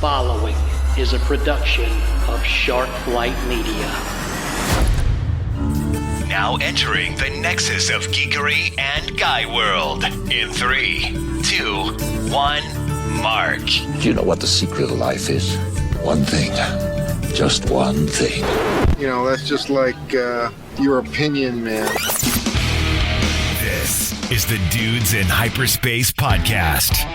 following is a production of Shark Flight Media. Now entering the nexus of geekery and guy world in 3, 2, 1, mark. Do you know what the secret of life is? One thing. Just one thing. You know, that's just like your opinion, man. This is the Dudes in Hyperspace podcast.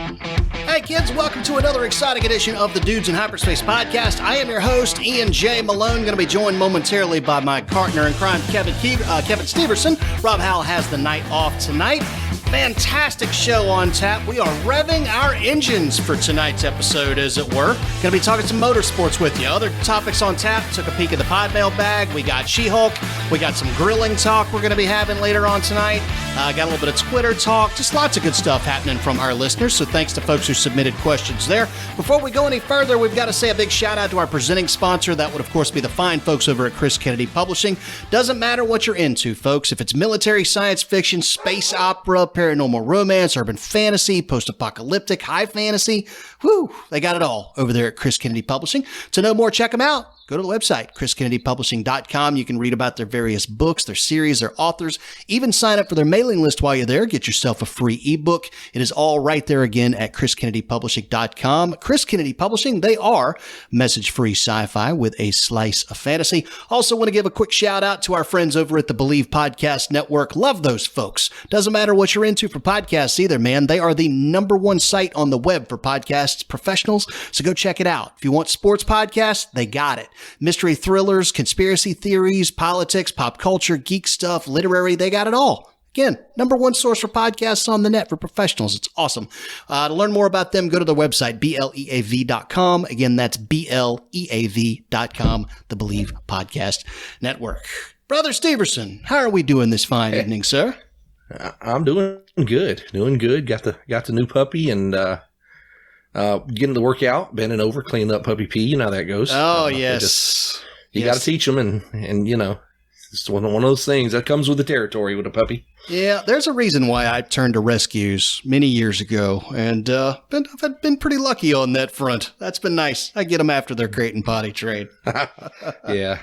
Hey kids, welcome to another exciting edition of the Dudes in Hyperspace podcast. I am your host, Ian J. Malone, going to be joined momentarily by my partner in crime, Kevin Steverson. Rob Howell has the night off tonight. Fantastic show on tap. We are revving our engines for tonight's episode, as it were. Going to be talking some motorsports with you. Other topics on tap. Took a peek at the pod mail bag. We got She-Hulk. We got some grilling talk we're going to be having later on tonight. Got a little bit of Twitter talk. Just lots of good stuff happening from our listeners. So thanks to folks who submitted questions there. Before we go any further, we've got to say a big shout out to our presenting sponsor. That would, of course, be the fine folks over at Chris Kennedy Publishing. Doesn't matter what you're into, folks. If it's military, science fiction, space opera, paranormal romance, urban fantasy, post-apocalyptic, high fantasy, whoo, they got it all over there at Chris Kennedy Publishing. To know more, check them out. Go to the website, chriskennedypublishing.com. You can read about their various books, their series, their authors, even sign up for their mailing list while you're there. Get yourself a free ebook. It is all right there again at chriskennedypublishing.com. Chris Kennedy Publishing, they are message-free sci-fi with a slice of fantasy. Also want to give a quick shout out to our friends over at the Believe Podcast Network. Love those folks. Doesn't matter what you're into for podcasts either, man. They are the #1 site on the web for podcasts professionals, so go check it out. If you want sports podcasts, they got it. Mystery thrillers, conspiracy theories, politics, pop culture, geek stuff, literary, they got it all. Again, #1 source for podcasts on the net for professionals. It's awesome. To learn more about them, go to their website, BLEAV.com. Again, that's BLEAV.com, the Believe Podcast Network. Brother Steverson, how are we doing this fine evening, sir? I'm doing good. Got the new puppy and getting to work out, bending over, cleaning up puppy pee. You know how that goes. Oh, yes. You got to teach them, and you know, it's one of those things that comes with the territory with a puppy. Yeah, there's a reason why I turned to rescues many years ago, and I've been pretty lucky on that front. That's been nice. I get them after their crate and potty train. Yeah.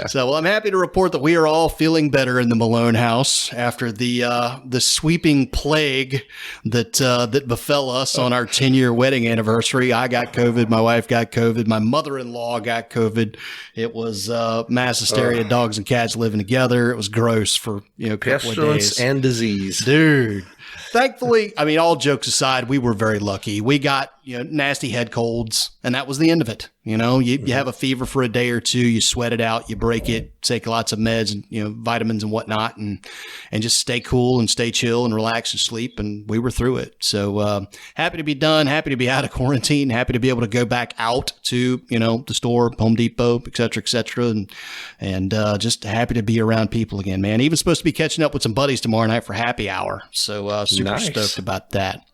So, well, I'm happy to report that we are all feeling better in the Malone house after the sweeping plague that befell us on our 10-year wedding anniversary. I got COVID. My wife got COVID. My mother-in-law got COVID. It was mass hysteria, dogs and cats living together. It was gross for a couple of days. And disease. Dude. Thankfully, I mean, all jokes aside, we were very lucky. We got, nasty head colds, and that was the end of it. You have a fever for a day or two, you sweat it out, you break it, take lots of meds and, vitamins and whatnot, and just stay cool and stay chill and relax and sleep. And we were through it. So, happy to be done, happy to be out of quarantine, happy to be able to go back out to, the store, Home Depot, et cetera, and just happy to be around people again, man. Even supposed to be catching up with some buddies tomorrow night for happy hour. So, super stoked about that.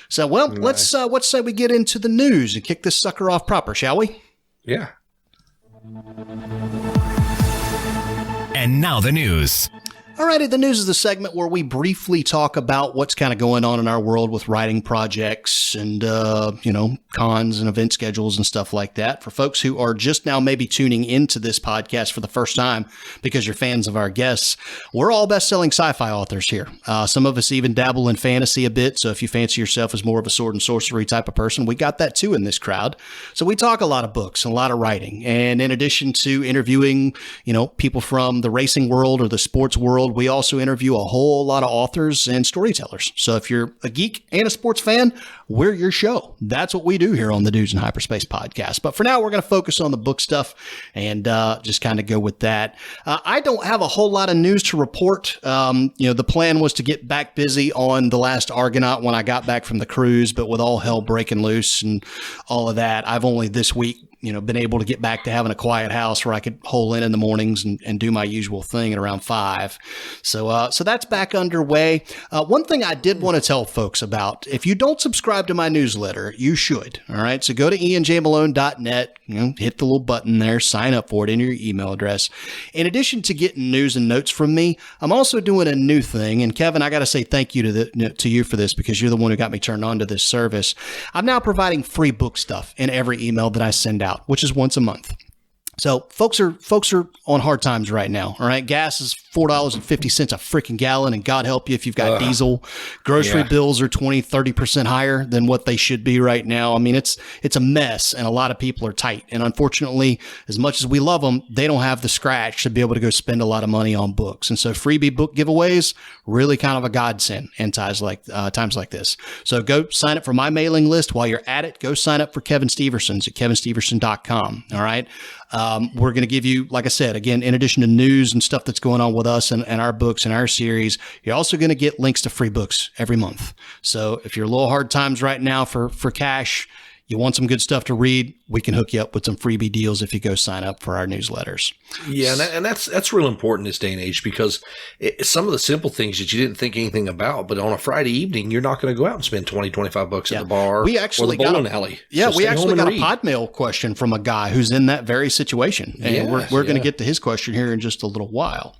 So, well, nice. Let's say we get into the news and kick this sucker off proper, shall we? Yeah. And now the news. Alrighty, the news is the segment where we briefly talk about what's kind of going on in our world with writing projects and, cons and event schedules and stuff like that. For folks who are just now maybe tuning into this podcast for the first time because you're fans of our guests, we're all best-selling sci-fi authors here. Some of us even dabble in fantasy a bit, so if you fancy yourself as more of a sword and sorcery type of person, we got that too in this crowd. So we talk a lot of books and a lot of writing. And in addition to interviewing, people from the racing world or the sports world, we also interview a whole lot of authors and storytellers. So if you're a geek and a sports fan, we're your show. That's what we do here on the Dudes in Hyperspace podcast. But for now, we're going to focus on the book stuff and just kind of go with that. I don't have a whole lot of news to report. The plan was to get back busy on The Last Argonaut when I got back from the cruise, but with all hell breaking loose and all of that, I've only this week been able to get back to having a quiet house where I could hole in the mornings and do my usual thing at around 5. So that's back underway. One thing I did want to tell folks about, if you don't subscribe to my newsletter, you should. All right. So go to ianjmalone.net, hit the little button there, sign up for it, enter your email address. In addition to getting news and notes from me, I'm also doing a new thing. And Kevin, I got to say thank you to you for this, because you're the one who got me turned on to this service. I'm now providing free book stuff in every email that I send out, which is once a month. So folks are on hard times right now. All right. Gas is $4.50 a freaking gallon. And God help you if you've got diesel. Grocery bills are 20-30% higher than what they should be right now. I mean, it's a mess, and a lot of people are tight. And unfortunately, as much as we love them, they don't have the scratch to be able to go spend a lot of money on books. And so freebie book giveaways, really kind of a godsend in times like this. So go sign up for my mailing list. While you're at it, go sign up for Kevin Steverson's at kevinsteverson.com. All right. We're going to give you, like I said, again, in addition to news and stuff that's going on with us and our books and our series, you're also going to get links to free books every month. So if you're a little hard times right now for cash, you want some good stuff to read, we can hook you up with some freebie deals if you go sign up for our newsletters. Yeah, and that's real important this day and age, because some of the simple things that you didn't think anything about, but on a Friday evening, you're not going to go out and spend $20-$25 at the bar or the bowling alley. Yeah, so we actually got read. a pod mail question from a guy who's in that very situation, and we're going to get to his question here in just a little while.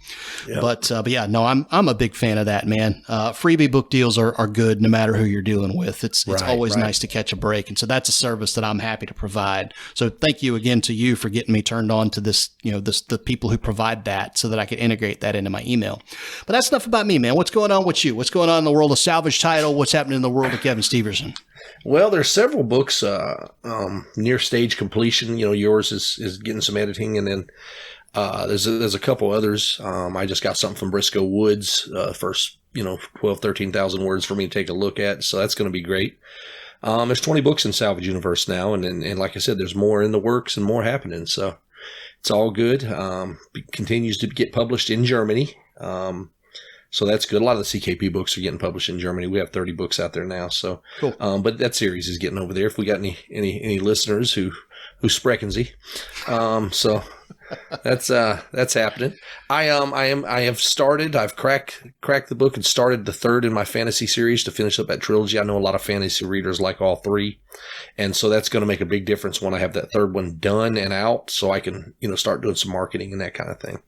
Yeah. But yeah, no, I'm a big fan of that, man. Freebie book deals are good no matter who you're dealing with. It's always nice to catch a break, and so that's a service that I'm happy to provide. So thank you again to you for getting me turned on to this, the people who provide that, so that I could integrate that into my email. But that's enough about me, man. What's going on with you? What's going on in the world of Salvage Title? What's happening in the world of Kevin Steverson? Well, there's several books near stage completion. Yours is getting some editing, and then there's a couple others. I just got something from Briscoe Woods, first 13,000 words for me to take a look at. So that's going to be great. There's 20 books in Salvage Universe now, and like I said, there's more in the works and more happening. So it's all good. Continues to get published in Germany. So that's good. A lot of the CKP books are getting published in Germany. We have 30 books out there now. So cool. But that series is getting over there. If we got any listeners who sprechen sie. So that's happening. I've cracked the book and started the third in my fantasy series to finish up that trilogy. I know a lot of fantasy readers like all three. And so that's going to make a big difference when I have that third one done and out, so I can, start doing some marketing and that kind of thing.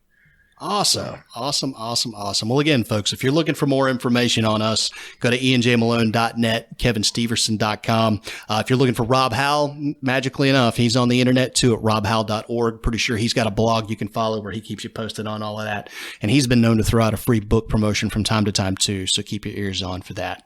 Awesome. Well, again, folks, if you're looking for more information on us, go to ianjmalone.net, kevinsteverson.com. If you're looking for Rob Howell, magically enough, he's on the internet too at robhowell.org. Pretty sure he's got a blog you can follow where he keeps you posted on all of that. And he's been known to throw out a free book promotion from time to time too. So keep your ears on for that.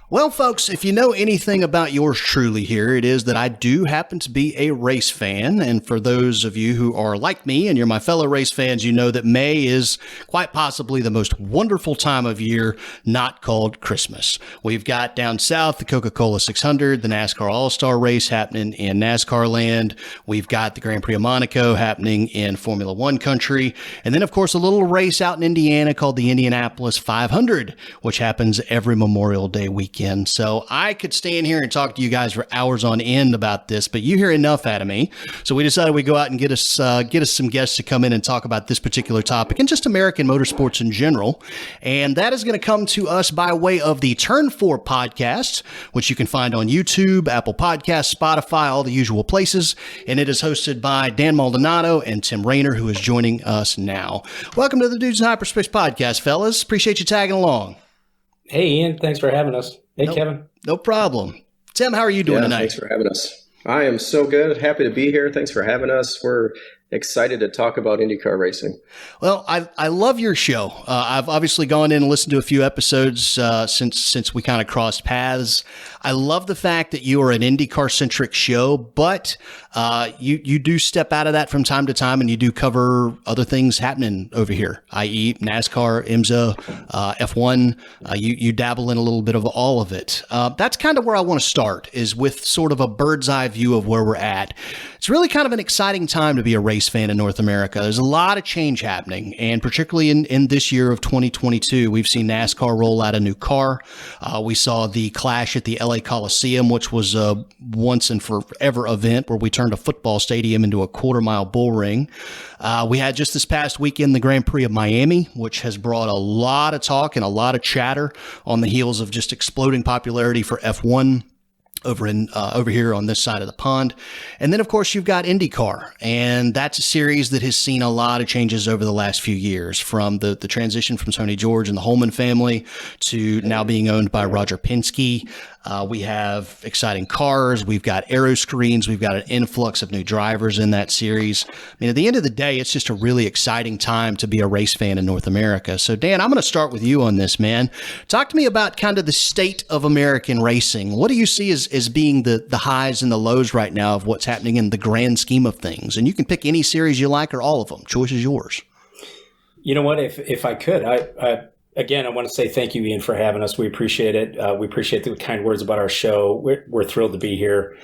Well, folks, if you know anything about yours truly here, it is that I do happen to be a race fan. And for those of you who are like me and you're my fellow race fans, you know that May is quite possibly the most wonderful time of year not called Christmas. We've got down south the Coca-Cola 600, the NASCAR All-Star race happening in NASCAR land. We've got the Grand Prix of Monaco happening in Formula One country. And then, of course, a little race out in Indiana called the Indianapolis 500, which happens every Memorial Day weekend. So I could stand here and talk to you guys for hours on end about this, but you hear enough out of me. So we decided we'd go out and get us some guests to come in and talk about this particular topic and just American motorsports in general. And that is going to come to us by way of the Turn 4 podcast, which you can find on YouTube, Apple Podcasts, Spotify, all the usual places. And it is hosted by Dan Maldonado and Tim Reiner, who is joining us now. Welcome to the Dudes in Hyperspace podcast, fellas. Appreciate you tagging along. Hey, Ian. Thanks for having us. Hey, Kevin. No problem. Tim, how are you doing tonight? Thanks for having us. I am so good. Happy to be here. Thanks for having us. We're excited to talk about IndyCar racing. Well, I love your show. I've obviously gone in and listened to a few episodes since we kind of crossed paths. I love the fact that you are an IndyCar-centric show, but you do step out of that from time to time, and you do cover other things happening over here, i.e. NASCAR, IMSA, F1. You dabble in a little bit of all of it. That's kind of where I want to start, is with sort of a bird's eye view of where we're at. It's really kind of an exciting time to be a race fan in North America. There's a lot of change happening, and particularly in this year of 2022, we've seen NASCAR roll out a new car. We saw the clash at the LA Coliseum, which was a once and forever event where we turned a football stadium into a quarter-mile bull ring. We had just this past weekend the Grand Prix of Miami, which has brought a lot of talk and a lot of chatter on the heels of just exploding popularity for F1 over here on this side of the pond. And then, of course, you've got IndyCar, and that's a series that has seen a lot of changes over the last few years, from the transition from Tony George and the Holman family to now being owned by Roger Penske. We have exciting cars. We've got aero screens. We've got an influx of new drivers in that series. I mean, at the end of the day, it's just a really exciting time to be a race fan in North America. So, Dan, I'm going to start with you on this, man. Talk to me about kind of the state of American racing. What do you see as being the highs and the lows right now of what's happening in the grand scheme of things? And you can pick any series you like or all of them. Choice is yours. You know what? If I could, Again, I want to say thank you, Ian, for having us. We appreciate it. We appreciate the kind words about our show. We're thrilled to be here.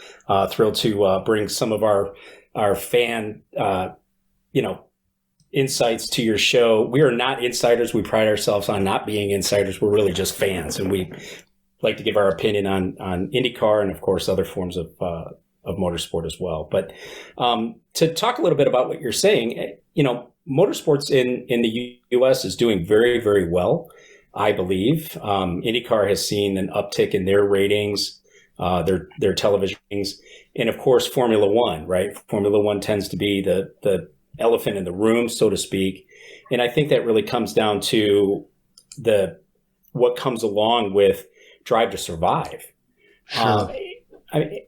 Thrilled to bring some of our fan, insights to your show. We are not insiders. We pride ourselves on not being insiders. We're really just fans, and we like to give our opinion on IndyCar and, of course, other forms of motorsport as well. But to talk a little bit about what you're saying, motorsports in the U.S. is doing very, very well, I believe. IndyCar has seen an uptick in their ratings, their television ratings, and of course, Formula One, right? Formula One tends to be the elephant in the room, so to speak. And I think that really comes down to what comes along with Drive to Survive. Sure.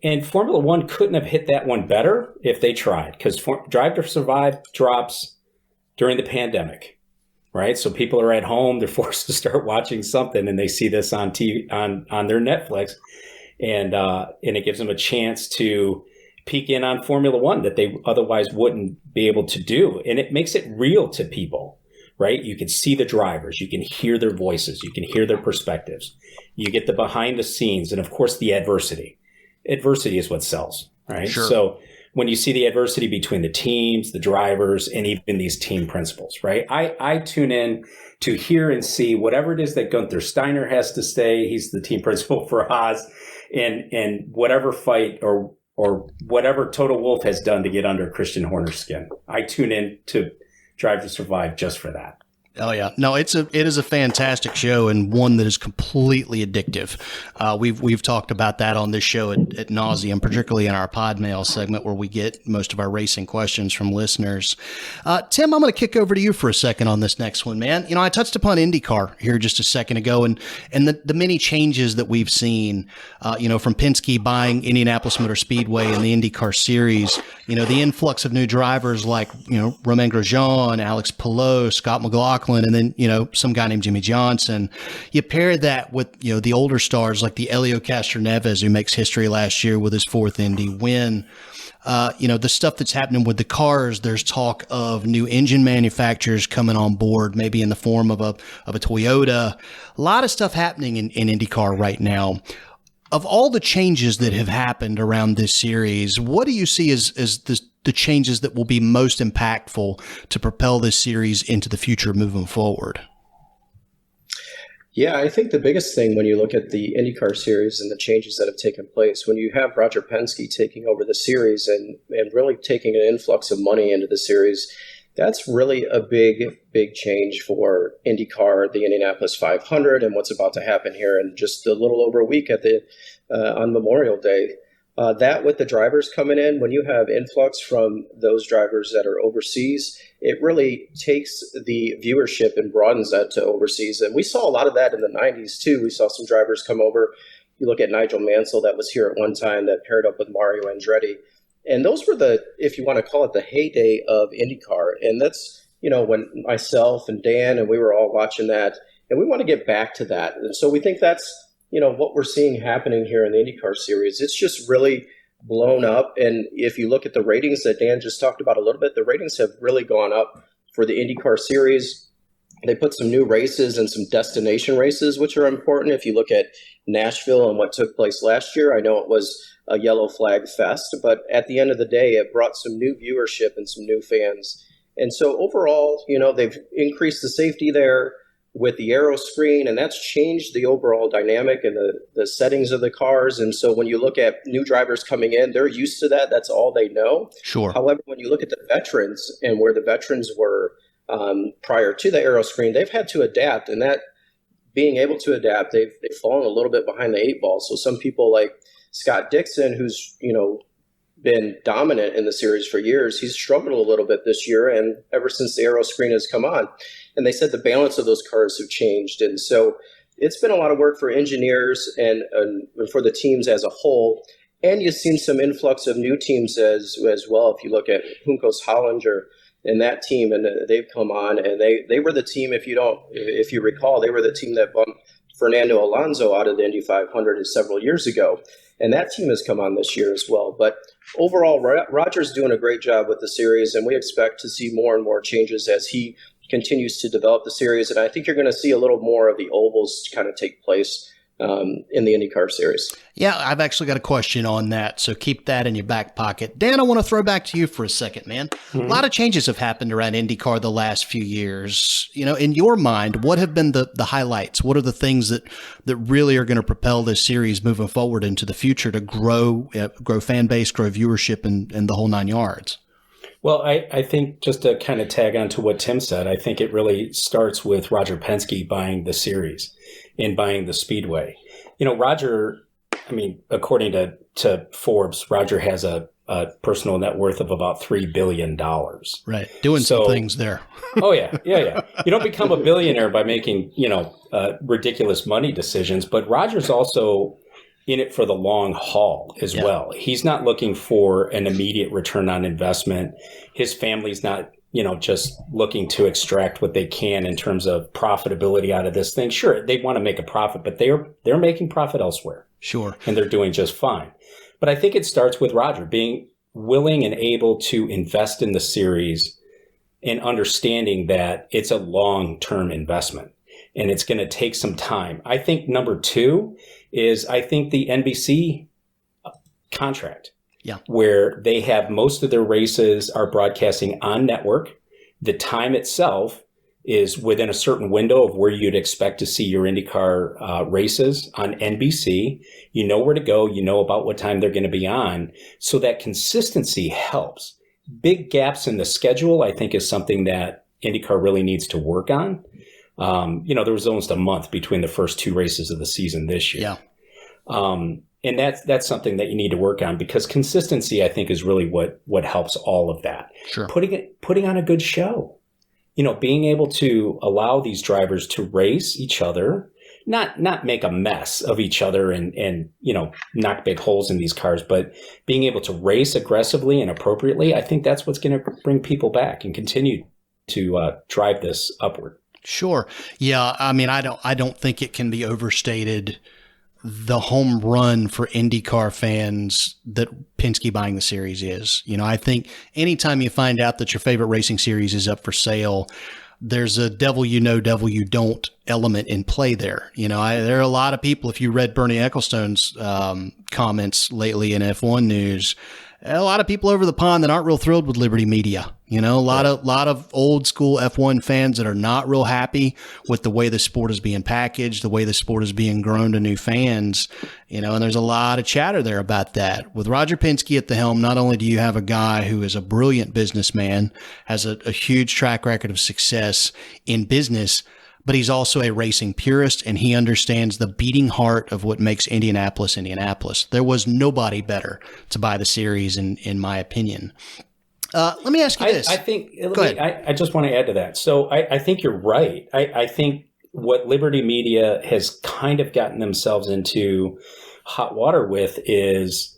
And Formula One couldn't have hit that one better if they tried, because Drive to Survive drops during the pandemic, right? So people are at home, they're forced to start watching something, and they see this on TV, on their Netflix, and it gives them a chance to peek in on Formula One that they otherwise wouldn't be able to do. And it makes it real to people, right? You can see the drivers, you can hear their voices, you can hear their perspectives. You get the behind the scenes, and of course the adversity. Adversity is what sells, right? Sure. So when you see the adversity between the teams, the drivers, and even these team principals, right? I tune in to hear and see whatever it is that Gunther Steiner has to say. He's the team principal for Haas, and whatever fight or whatever Toto Wolff has done to get under Christian Horner's skin. I tune in to Drive to Survive just for that. Oh yeah, no, it is a fantastic show, and one that is completely addictive. We've talked about that on this show at nauseum, particularly in our pod mail segment where we get most of our racing questions from listeners. Tim, I'm going to kick over to you for a second on this next one, man. I touched upon IndyCar here just a second ago, and the many changes that we've seen. From Penske buying Indianapolis Motor Speedway and the IndyCar series. The influx of new drivers like Romain Grosjean, Alex Palou, Scott McLaughlin. And then, some guy named Jimmy Johnson. You pair that with, the older stars like the Elio Castroneves, who makes history last year with his fourth Indy win. The stuff that's happening with the cars, there's talk of new engine manufacturers coming on board, maybe in the form of a Toyota. A lot of stuff happening in IndyCar right now. Of all the changes that have happened around this series, what do you see as the changes that will be most impactful to propel this series into the future moving forward? Yeah, I think the biggest thing when you look at the IndyCar series and the changes that have taken place, when you have Roger Penske taking over the series and really taking an influx of money into the series, that's really a big change for IndyCar, the Indianapolis 500, and what's about to happen here in just a little over a week at on Memorial Day. That with the drivers coming in, when you have influx from those drivers that are overseas, it really takes the viewership and broadens that to overseas. And we saw a lot of that in the 90s too. We saw some drivers come over. You look at Nigel Mansell that was here at one time that paired up with Mario Andretti. And those were if you want to call it, the heyday of IndyCar. And that's, when myself and Dan and we were all watching that, and we want to get back to that. And so we think that's, what we're seeing happening here in the IndyCar series. It's just really blown up. And if you look at the ratings that Dan just talked about a little bit, the ratings have really gone up for the IndyCar series. They put some new races and some destination races, which are important. If you look at Nashville and what took place last year, I know it was a yellow flag fest. But at the end of the day, it brought some new viewership and some new fans. And so overall, they've increased the safety there with the aero screen, and that's changed the overall dynamic and the settings of the cars. And so when you look at new drivers coming in, they're used to that. That's all they know. Sure. However, when you look at the veterans and where the veterans were prior to the aero screen, they've had to adapt, and that being able to adapt, they've fallen a little bit behind the 8 ball. So some people like Scott Dixon, who's, been dominant in the series for years, he's struggled a little bit this year, and ever since the aero screen has come on. And they said the balance of those cars have changed. And so it's been a lot of work for engineers and for the teams as a whole. And you've seen some influx of new teams as well. If you look at Juncos Hollinger and that team, and they've come on, and they were the team, if you recall, they were the team that bumped Fernando Alonso out of the Indy 500 several years ago. And that team has come on this year as well. But overall, Roger's doing a great job with the series, and we expect to see more and more changes as he continues to develop the series. And I think you're going to see a little more of the ovals kind of take place in the IndyCar series. Yeah, I've actually got a question on that, so keep that in your back pocket. Dan, I want to throw back to you for a second, man. Mm-hmm. A lot of changes have happened around IndyCar the last few years. In your mind, what have been the highlights? What are the things that really are going to propel this series moving forward into the future to grow fan base, grow viewership, and the whole 9 yards? Well, I think just to kind of tag on to what Tim said, I think it really starts with Roger Penske buying the series and buying the Speedway. Roger, according to Forbes, Roger has a personal net worth of about $3 billion. Right. Doing some things there. Oh, yeah. You don't become a billionaire by making, ridiculous money decisions, but Roger's also in it for the long haul as well. He's not looking for an immediate return on investment. His family's not, just looking to extract what they can in terms of profitability out of this thing. Sure, they want to make a profit, but they're making profit elsewhere. Sure. And they're doing just fine. But I think it starts with Roger being willing and able to invest in the series and understanding that it's a long-term investment and it's going to take some time. I think number two is the NBC contract. Yeah. Where they have most of their races are broadcasting on network. The time itself is within a certain window of where you'd expect to see your IndyCar races on NBC. You know where to go. You know about what time they're going to be on. So that consistency helps. Big gaps in the schedule, I think, is something that IndyCar really needs to work on. There was almost a month between the first 2 races of the season this year. Yeah. And that's something that you need to work on, because consistency, I think, is really what helps all of that. Sure. Putting on a good show, being able to allow these drivers to race each other, not make a mess of each other and knock big holes in these cars, but being able to race aggressively and appropriately. I think that's what's going to bring people back and continue to drive this upward. Sure. Yeah. I don't think it can be overstated the home run for IndyCar fans that Penske buying the series is. I think anytime you find out that your favorite racing series is up for sale, there's a devil you know, devil you don't element in play there. There are a lot of people, if you read Bernie Ecclestone's comments lately in F1 News, a lot of people over the pond that aren't real thrilled with Liberty Media. A lot of old school F1 fans that are not real happy with the way the sport is being packaged, the way the sport is being grown to new fans, and there's a lot of chatter there about that. With Roger Penske at the helm, not only do you have a guy who is a brilliant businessman, has a huge track record of success in business, but he's also a racing purist, and he understands the beating heart of what makes Indianapolis, Indianapolis. There was nobody better to buy the series, in my opinion. Let me ask you this. I just want to add to that. So I think you're right. I think what Liberty Media has kind of gotten themselves into hot water with is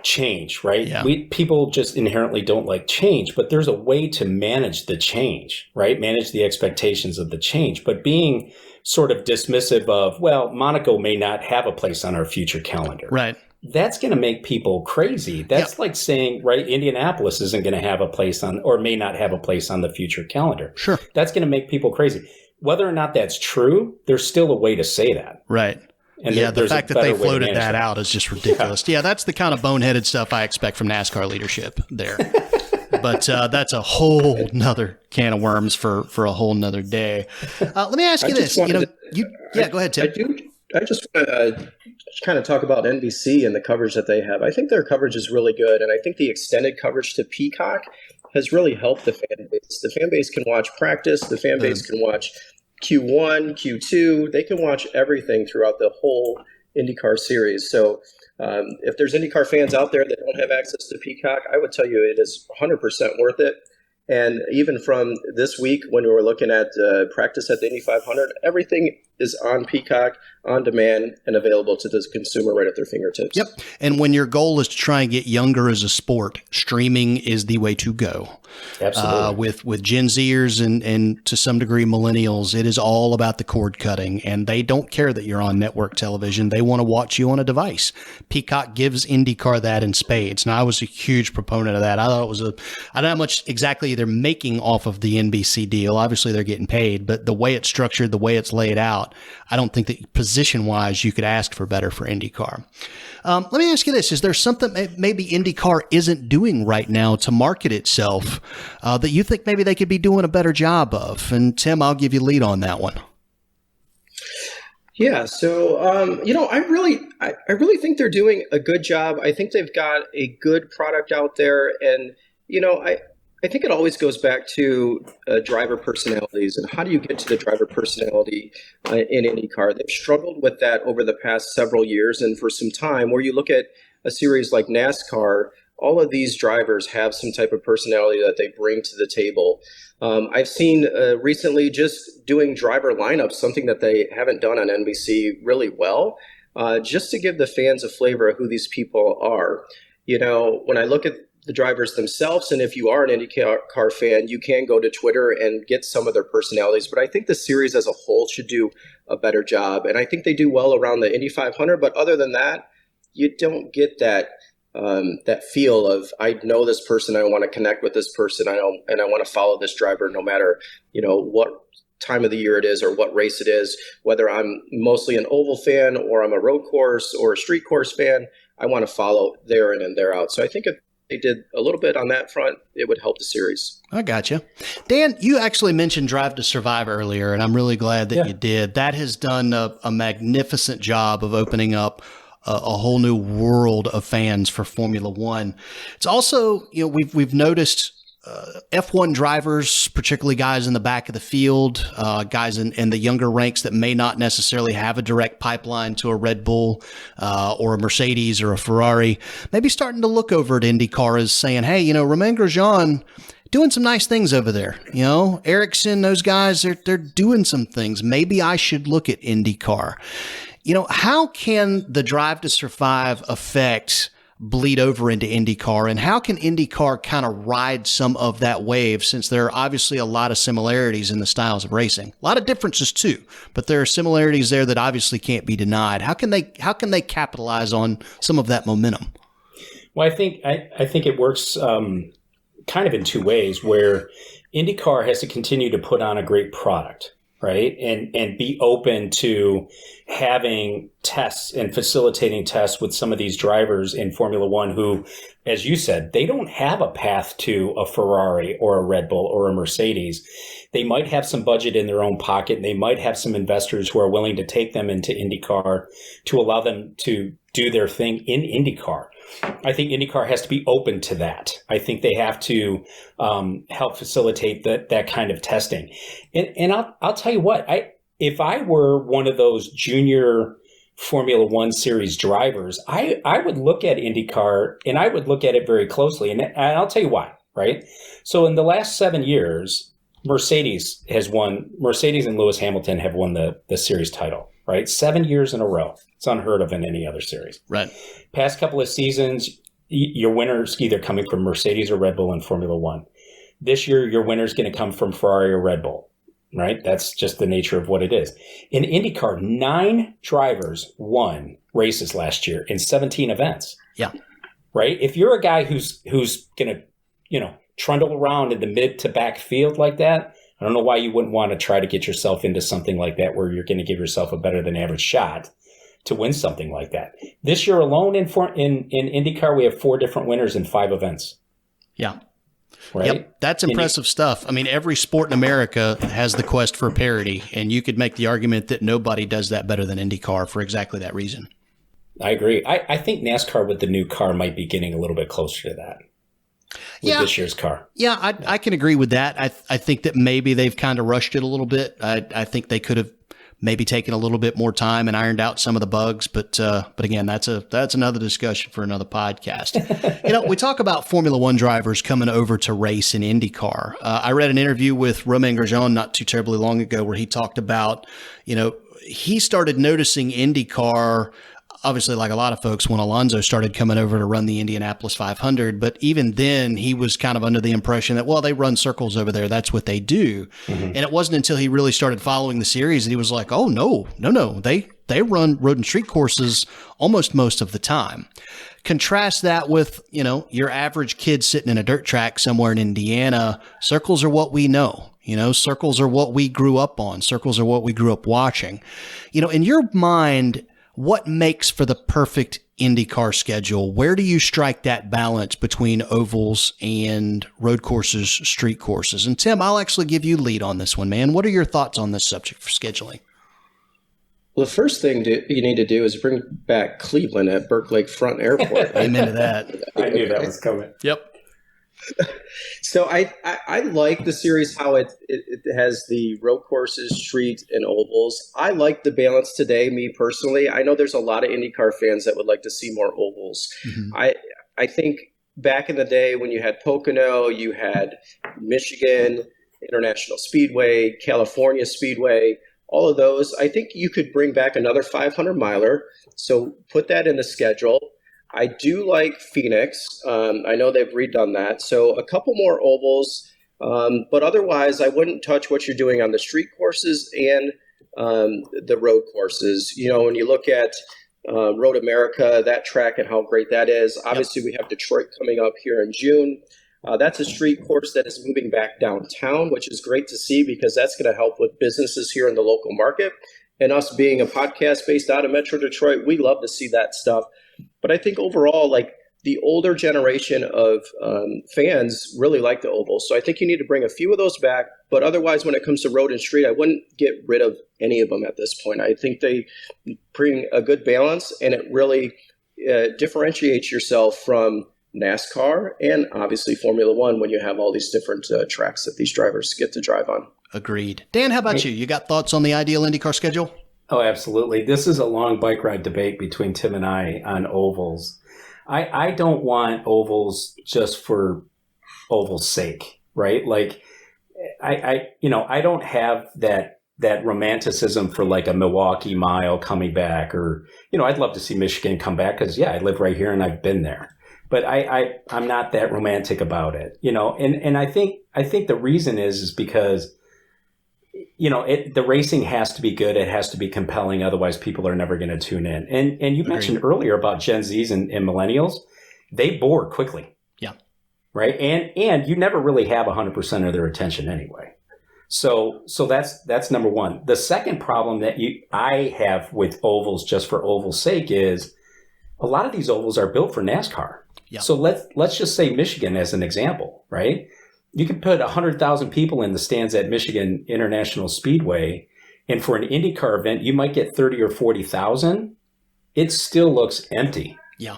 change, right? Yeah. People just inherently don't like change, but there's a way to manage the change, right? Manage the expectations of the change, but being sort of dismissive of, well, Monaco may not have a place on our future calendar. Right. That's going to make people crazy. That's like saying, right, Indianapolis isn't going to have a place on, or may not have a place on the future calendar. Sure. That's going to make people crazy. Whether or not that's true, there's still a way to say that. Right. And yeah, the there's a fact that better they way to floated manage that out is just ridiculous. Yeah, that's the kind of boneheaded stuff I expect from NASCAR leadership there. But that's a whole nother can of worms for a whole nother day. Let me ask you this. Go ahead, Tim. I just want to kind of talk about NBC and the coverage that they have. I think their coverage is really good, and I think the extended coverage to Peacock has really helped the fan base. The fan base can watch practice. The fan base can watch Q1, Q2. They can watch everything throughout the whole IndyCar series. So if there's IndyCar fans out there that don't have access to Peacock, I would tell you it is 100% worth it. And even from this week, when we were looking at practice at the Indy 500, everything is on Peacock, on demand, and available to the consumer right at their fingertips. Yep. And when your goal is to try and get younger as a sport, streaming is the way to go. Absolutely. With Gen Zers and to some degree millennials, it is all about the cord cutting, and they don't care that you're on network television. They want to watch you on a device. Peacock gives IndyCar that in spades. Now, I was a huge proponent of that. I thought it was I don't know how much exactly they're making off of the NBC deal. Obviously, they're getting paid, but the way it's structured, the way it's laid out, I don't think that position-wise you could ask for better for IndyCar. Let me ask you this. Is there something maybe IndyCar isn't doing right now to market itself that you think maybe they could be doing a better job of? And Tim, I'll give you lead on that one. Yeah, so I really think they're doing a good job. I think they've got a good product out there, and I think it always goes back to driver personalities and how do you get to the driver personality in IndyCar. They've struggled with that over the past several years, and for some time, where you look at a series like NASCAR, all of these drivers have some type of personality that they bring to the table. I've seen recently just doing driver lineups, something that they haven't done on NBC really well, just to give the fans a flavor of who these people are. When I look at the drivers themselves, and if you are an IndyCar fan, you can go to Twitter and get some of their personalities. But I think the series as a whole should do a better job. And I think they do well around the Indy 500. But other than that, you don't get that feel of, I know this person, I want to connect with this person, and I want to follow this driver no matter, what time of the year it is or what race it is, whether I'm mostly an oval fan or I'm a road course or a street course fan, I want to follow there in and there out. So I think if they did a little bit on that front, it would help the series. I gotcha. Dan, you actually mentioned Drive to Survive earlier, and I'm really glad that you did. That has done a magnificent job of opening up a whole new world of fans for Formula One. It's also, we've noticed F1 drivers, particularly guys in the back of the field, guys in the younger ranks that may not necessarily have a direct pipeline to a Red Bull or a Mercedes or a Ferrari, maybe starting to look over at IndyCar as saying, hey, Romain Grosjean doing some nice things over there. Ericsson, those guys, they're doing some things. Maybe I should look at IndyCar. How can the Drive to Survive effect bleed over into IndyCar, and how can IndyCar kind of ride some of that wave, since there are obviously a lot of similarities in the styles of racing, a lot of differences too, but there are similarities there that obviously can't be denied. How can they capitalize on some of that momentum? Well, I think it works kind of in two ways, where IndyCar has to continue to put on a great product, right? And be open to having tests and facilitating tests with some of these drivers in Formula One who, as you said, they don't have a path to a Ferrari or a Red Bull or a Mercedes. They might have some budget in their own pocket, and they might have some investors who are willing to take them into IndyCar to allow them to do their thing in IndyCar. I think IndyCar has to be open to that. I think they have to help facilitate that kind of testing. And I'll tell you what, if I were one of those junior Formula One series drivers, I would look at IndyCar and I would look at it very closely. And I'll tell you why, right? So in the last 7 years, Mercedes and Lewis Hamilton have won the series title, right? 7 years in a row. It's unheard of in any other series. Right. Past couple of seasons, your winner's either coming from Mercedes or Red Bull in Formula One. This year, your winner's going to come from Ferrari or Red Bull, right? That's just the nature of what it is. In IndyCar, 9 drivers won races last year in 17 events. Yeah. Right? If you're a guy who's going to, trundle around in the mid to back field like that, I don't know why you wouldn't want to try to get yourself into something like that where you're going to give yourself a better than average shot to win something like that. This year alone in IndyCar, we have 4 different winners in 5 events. Yeah. Right. Yep, that's impressive stuff. I mean, every sport in America has the quest for parity, and you could make the argument that nobody does that better than IndyCar for exactly that reason. I agree. I think NASCAR with the new car might be getting a little bit closer to that with this year's car. Yeah, I can agree with that. I think that maybe they've kind of rushed it a little bit. I think they could have maybe taken a little bit more time and ironed out some of the bugs. But again, that's another discussion for another podcast. We talk about Formula One drivers coming over to race in IndyCar. I read an interview with Romain Grosjean not too terribly long ago where he talked about, he started noticing IndyCar, obviously like a lot of folks, when Alonso started coming over to run the Indianapolis 500. But even then he was kind of under the impression that, well, they run circles over there. That's what they do. Mm-hmm. And it wasn't until he really started following the series that he was like, oh, no. They run road and street courses almost most of the time. Contrast that with, your average kid sitting in a dirt track somewhere in Indiana. Circles are what we know. Circles are what we grew up on. Circles are what we grew up watching. In your mind, what makes for the perfect IndyCar schedule? Where do you strike that balance between ovals and road courses, street courses? And Tim, I'll actually give you lead on this one, man. What are your thoughts on this subject for scheduling? Well, the first thing you need to do is bring back Cleveland at Burke Lakefront Airport. Amen to that. I knew that was coming. Yep. So I like the series, how it has the road courses, street, and ovals. I like the balance today, me personally. I know there's a lot of IndyCar fans that would like to see more ovals. Mm-hmm. I think back in the day when you had Pocono, you had Michigan International Speedway, California Speedway, all of those. I think you could bring back another 500-miler. So put that in the schedule. I do like Phoenix. I know they've redone that. So a couple more ovals. But otherwise, I wouldn't touch what you're doing on the street courses and the road courses. When you look at Road America, that track and how great that is. Obviously, we have Detroit coming up here in June. That's a street course that is moving back downtown, which is great to see because that's going to help with businesses here in the local market. And us being a podcast based out of Metro Detroit, we love to see that stuff. But I think overall, like the older generation of fans really like the oval. So I think you need to bring a few of those back. But otherwise, when it comes to road and street, I wouldn't get rid of any of them at this point. I think they bring a good balance, and it really differentiates yourself from NASCAR and obviously Formula One when you have all these different tracks that these drivers get to drive on. Agreed. Dan, how about you? You got thoughts on the ideal IndyCar schedule? Oh, absolutely. This is a long bike ride debate between Tim and I on ovals. I don't want ovals just for oval's sake, right? Like I don't have that romanticism for like a Milwaukee Mile coming back, or, I'd love to see Michigan come back because, I live right here and I've been there. But I'm not that romantic about it, and I think the reason is because, the racing has to be good. It has to be compelling. Otherwise, people are never going to tune in. And you mentioned earlier about Gen Zs and millennials. They bore quickly. Yeah. Right. And you never really have 100% of their attention anyway. So that's number one. The second problem that I have with ovals just for oval's sake is a lot of these ovals are built for NASCAR. Yeah. So let's just say Michigan as an example, right? You could put 100,000 people in the stands at Michigan International Speedway, and for an IndyCar event, you might get 30 or 40,000. It still looks empty. Yeah.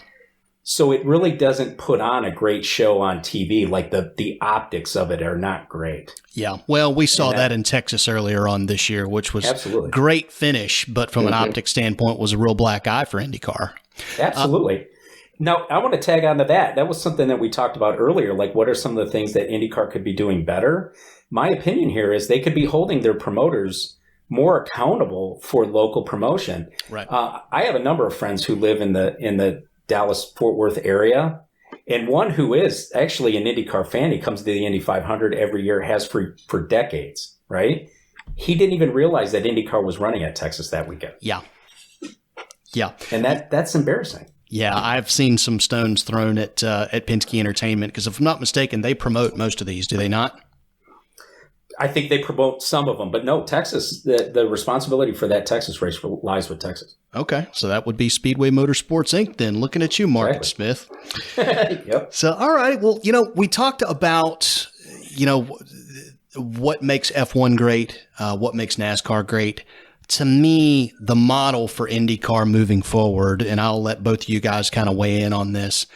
So it really doesn't put on a great show on TV. Like the optics of it are not great. Yeah. Well, we saw that in Texas earlier on this year, which was absolutely great finish, but from an optic standpoint was a real black eye for IndyCar. Absolutely. Now, I want to tag on to that. That was something that we talked about earlier. Like, what are some of the things that IndyCar could be doing better? My opinion here is they could be holding their promoters more accountable for local promotion. Right. I have a number of friends who live in the Dallas-Fort Worth area, and one who is actually an IndyCar fan. He comes to the Indy 500 every year, has for decades, right? He didn't even realize that IndyCar was running at Texas that weekend. Yeah. Yeah. And that's embarrassing. Yeah, I've seen some stones thrown at Penske Entertainment because, if I'm not mistaken, they promote most of these, do they not? I think they promote some of them, but no, Texas, the responsibility for that Texas race lies with Texas. Okay, so that would be Speedway Motorsports Inc. then. Looking at you, Mark Smith. Yep. So, all right, well, we talked about, what makes F1 great, what makes NASCAR great. To me, the model for IndyCar moving forward, and I'll let both of you guys kind of weigh in on this,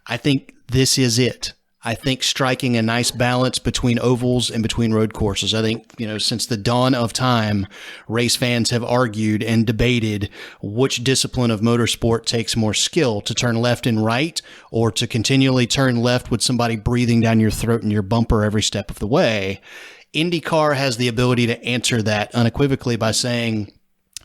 I think this is it. I think striking a nice balance between ovals and between road courses. I think, since the dawn of time, race fans have argued and debated which discipline of motorsport takes more skill, to turn left and right or to continually turn left with somebody breathing down your throat and your bumper every step of the way. IndyCar has the ability to answer that unequivocally by saying,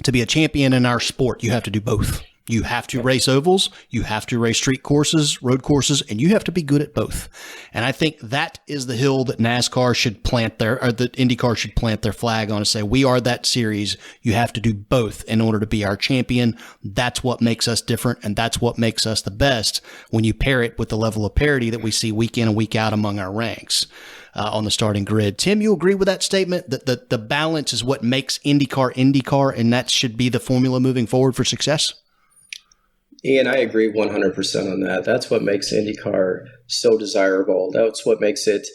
to be a champion in our sport, you have to do both. You have to race ovals, you have to race street courses, road courses, and you have to be good at both. And I think that is the hill that NASCAR should plant that IndyCar should plant their flag on, and say, we are that series. You have to do both in order to be our champion. That's what makes us different, and that's what makes us the best when you pair it with the level of parity that we see week in and week out among our ranks on the starting grid. Tim, you agree with that statement, that the balance is what makes IndyCar, and that should be the formula moving forward for success? Ian, I agree 100% on that. That's what makes IndyCar so desirable. That's what makes it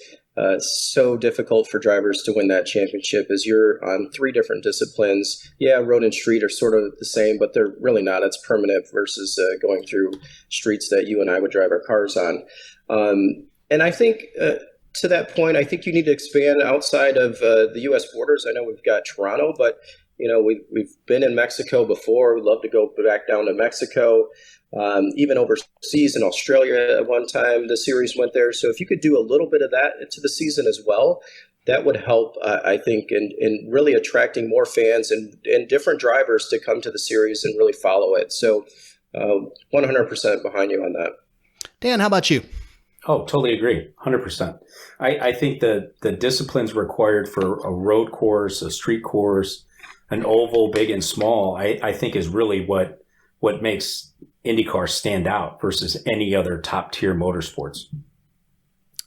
so difficult for drivers to win that championship, is you're on 3 different disciplines. Yeah, road and street are sort of the same, but they're really not. It's permanent versus going through streets that you and I would drive our cars on. And I think to that point, I think you need to expand outside of the U.S. borders. I know we've got Toronto, but we've been in Mexico before. We'd love to go back down to Mexico, even overseas in Australia at one time. The series went there. So if you could do a little bit of that into the season as well, that would help, I think, in really attracting more fans and different drivers to come to the series and really follow it. So 100% behind you on that. Dan, how about you? Oh, totally agree. 100%. I think the disciplines required for a road course, a street course, an oval, big and small, I think is really what makes IndyCar stand out versus any other top tier motorsports.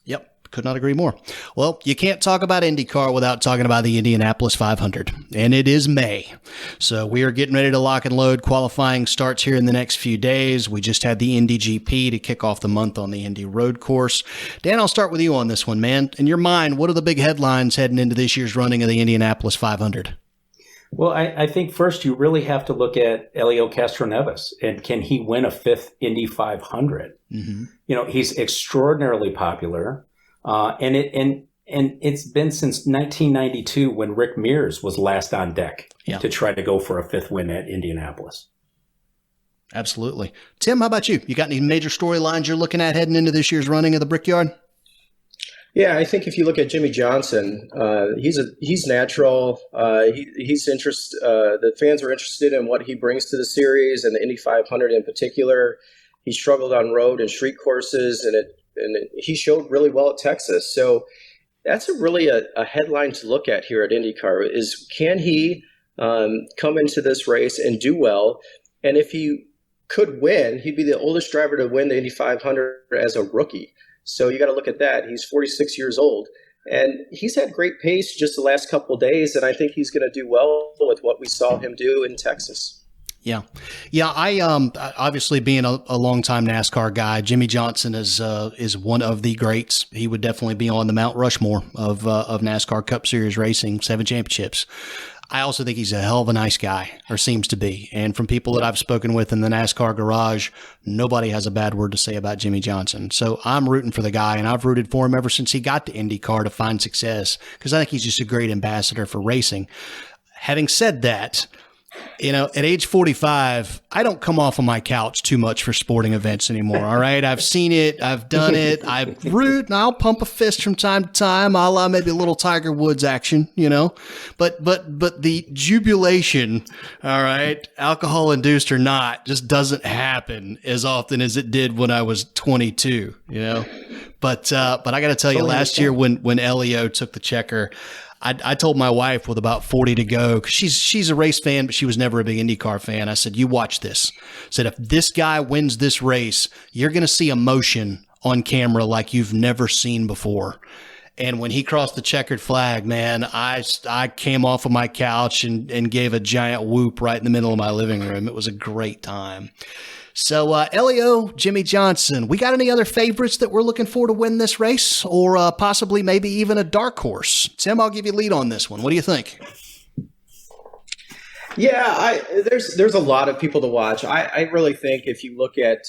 Yep. Could not agree more. Well, you can't talk about IndyCar without talking about the Indianapolis 500, and it is May. So we are getting ready to lock and load. Qualifying starts here in the next few days. We just had the Indy GP to kick off the month on the Indy road course. Dan, I'll start with you on this one, man. In your mind, what are the big headlines heading into this year's running of the Indianapolis 500? Well, I think first you really have to look at Helio Castroneves, and can he win a 5th Indy 500? Mm-hmm. He's extraordinarily popular. And it's been since 1992 when Rick Mears was last on deck to try to go for a 5th win at Indianapolis. Absolutely. Tim, how about you? You got any major storylines you're looking at heading into this year's running of the Brickyard? Yeah, I think if you look at Jimmy Johnson, he's natural. He's interested. The fans are interested in what he brings to the series and the Indy 500 in particular. He struggled on road and street courses, and he showed really well at Texas. So that's really a headline to look at here at IndyCar, is can he come into this race and do well? And if he could win, he'd be the oldest driver to win the Indy 500 as a rookie. So you got to look at that. He's 46 years old, and he's had great pace just the last couple of days, and I think he's going to do well with what we saw him do in Texas. Yeah. I obviously being a longtime NASCAR guy, Jimmy Johnson is one of the greats. He would definitely be on the Mount Rushmore of NASCAR Cup Series racing, 7 championships. I also think he's a hell of a nice guy, or seems to be. And from people that I've spoken with in the NASCAR garage, nobody has a bad word to say about Jimmy Johnson. So I'm rooting for the guy, and I've rooted for him ever since he got to IndyCar to find success, because I think he's just a great ambassador for racing. Having said that, at age 45, I don't come off of my couch too much for sporting events anymore. All right. I've seen it. I've done it. I root and I'll pump a fist from time to time. A la maybe a little Tiger Woods action, but the jubilation, all right, alcohol induced or not, just doesn't happen as often as it did when I was 22, but I got to tell you, last year when Elio took the checker, I told my wife with about 40 to go, because she's a race fan, but she was never a big IndyCar fan. I said, you watch this. I said, if this guy wins this race, you're going to see emotion on camera like you've never seen before. And when he crossed the checkered flag, man, I came off of my couch and gave a giant whoop right in the middle of my living room. It was a great time. So, Leo, Jimmy Johnson, we got any other favorites that we're looking for to win this race, or possibly maybe even a dark horse? Tim, I'll give you lead on this one. What do you think? Yeah, there's a lot of people to watch. I really think if you look at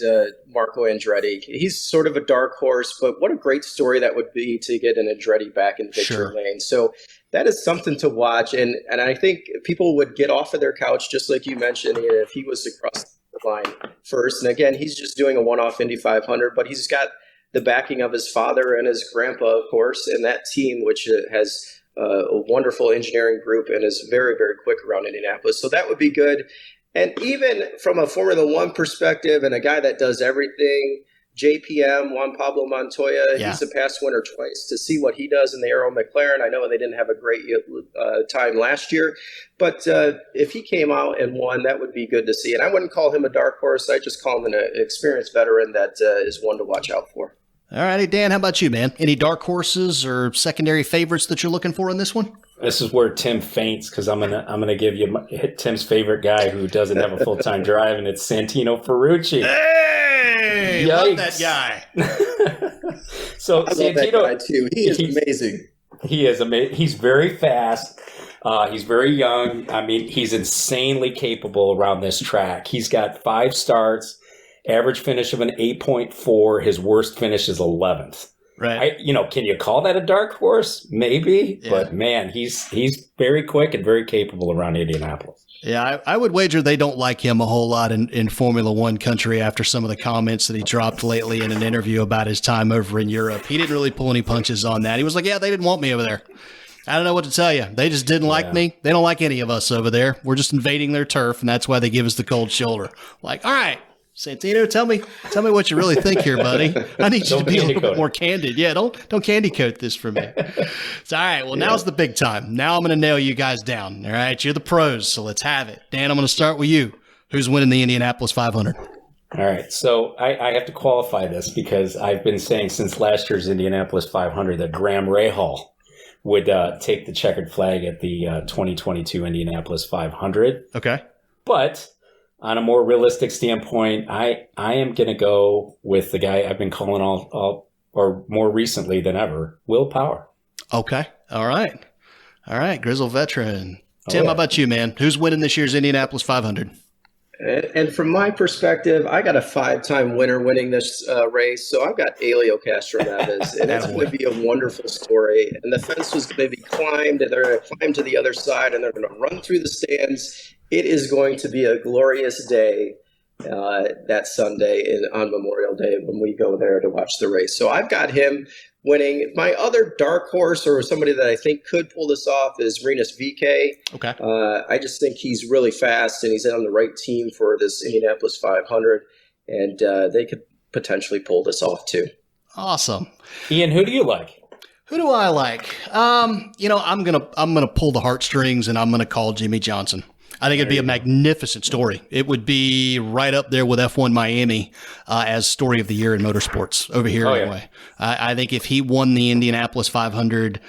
Marco Andretti, he's sort of a dark horse, but what a great story that would be to get an Andretti back in victory lane. So that is something to watch, and I think people would get off of their couch, just like you mentioned, if he was to cross the line first. And again, he's just doing a one-off Indy 500, but he's got the backing of his father and his grandpa, of course, and that team, which has a wonderful engineering group and is very, very quick around Indianapolis. So that would be good. And even from a Formula One perspective and a guy that does everything, JPM, Juan Pablo Montoya, he's a past winner twice. To see what he does in the Aero McLaren, I know they didn't have a great time last year, but if he came out and won, that would be good to see. And I wouldn't call him a dark horse. I just call him an experienced veteran that is one to watch out for. All righty, Dan, how about you, man? Any dark horses or secondary favorites that you're looking for in this one? This is where Tim faints, because I'm gonna give you Tim's favorite guy who doesn't have a full-time drive, and it's Santino Ferrucci. Hey, Yikes. love that guy. So I Santino, love that guy too. He's amazing. He is amazing. He's very fast. He's very young. I mean, he's insanely capable around this track. He's got 5 starts. Average finish of an 8.4. His worst finish is 11th. Right. Can you call that a dark horse? Maybe. Yeah. But man, he's very quick and very capable around Indianapolis. Yeah, I would wager they don't like him a whole lot in Formula One country after some of the comments that he dropped lately in an interview about his time over in Europe. He didn't really pull any punches on that. He was like, yeah, they didn't want me over there. I don't know what to tell you. They just didn't like me. They don't like any of us over there. We're just invading their turf, and that's why they give us the cold shoulder. Like, all right, Santino, tell me what you really think here, buddy. I need you to be a little bit more candid. Yeah, don't candy coat this for me. It's all right. Well, now's the big time. Now I'm going to nail you guys down. All right, you're the pros, so let's have it. Dan, I'm going to start with you. Who's winning the Indianapolis 500? All right, so I have to qualify this because I've been saying since last year's Indianapolis 500 that Graham Rahal would take the checkered flag at the 2022 Indianapolis 500. Okay, but on a more realistic standpoint, I am going to go with the guy I've been calling all or more recently than ever, Will Power. Okay. All right. Grizzle veteran. Tim, how about you, man? Who's winning this year's Indianapolis 500? And from my perspective, I got a 5-time winner winning this race. So I've got Elio Castroneves, and it's going to be a wonderful story. And the fence was going to be climbed, and they're going to climb to the other side, and they're going to run through the stands. It is going to be a glorious day that Sunday on Memorial Day when we go there to watch the race. So I've got him winning. My other dark horse, or somebody that I think could pull this off, is Rinus VeeKay. Okay. I just think he's really fast, and he's on the right team for this Indianapolis 500, and they could potentially pull this off too. Awesome. Ian, who do you like? Who do I like? I'm gonna pull the heartstrings, and I'm gonna call Jimmy Johnson. I think it'd be a magnificent story. It would be right up there with F1 Miami as story of the year in motorsports over here anyway. I think if he won the Indianapolis 500,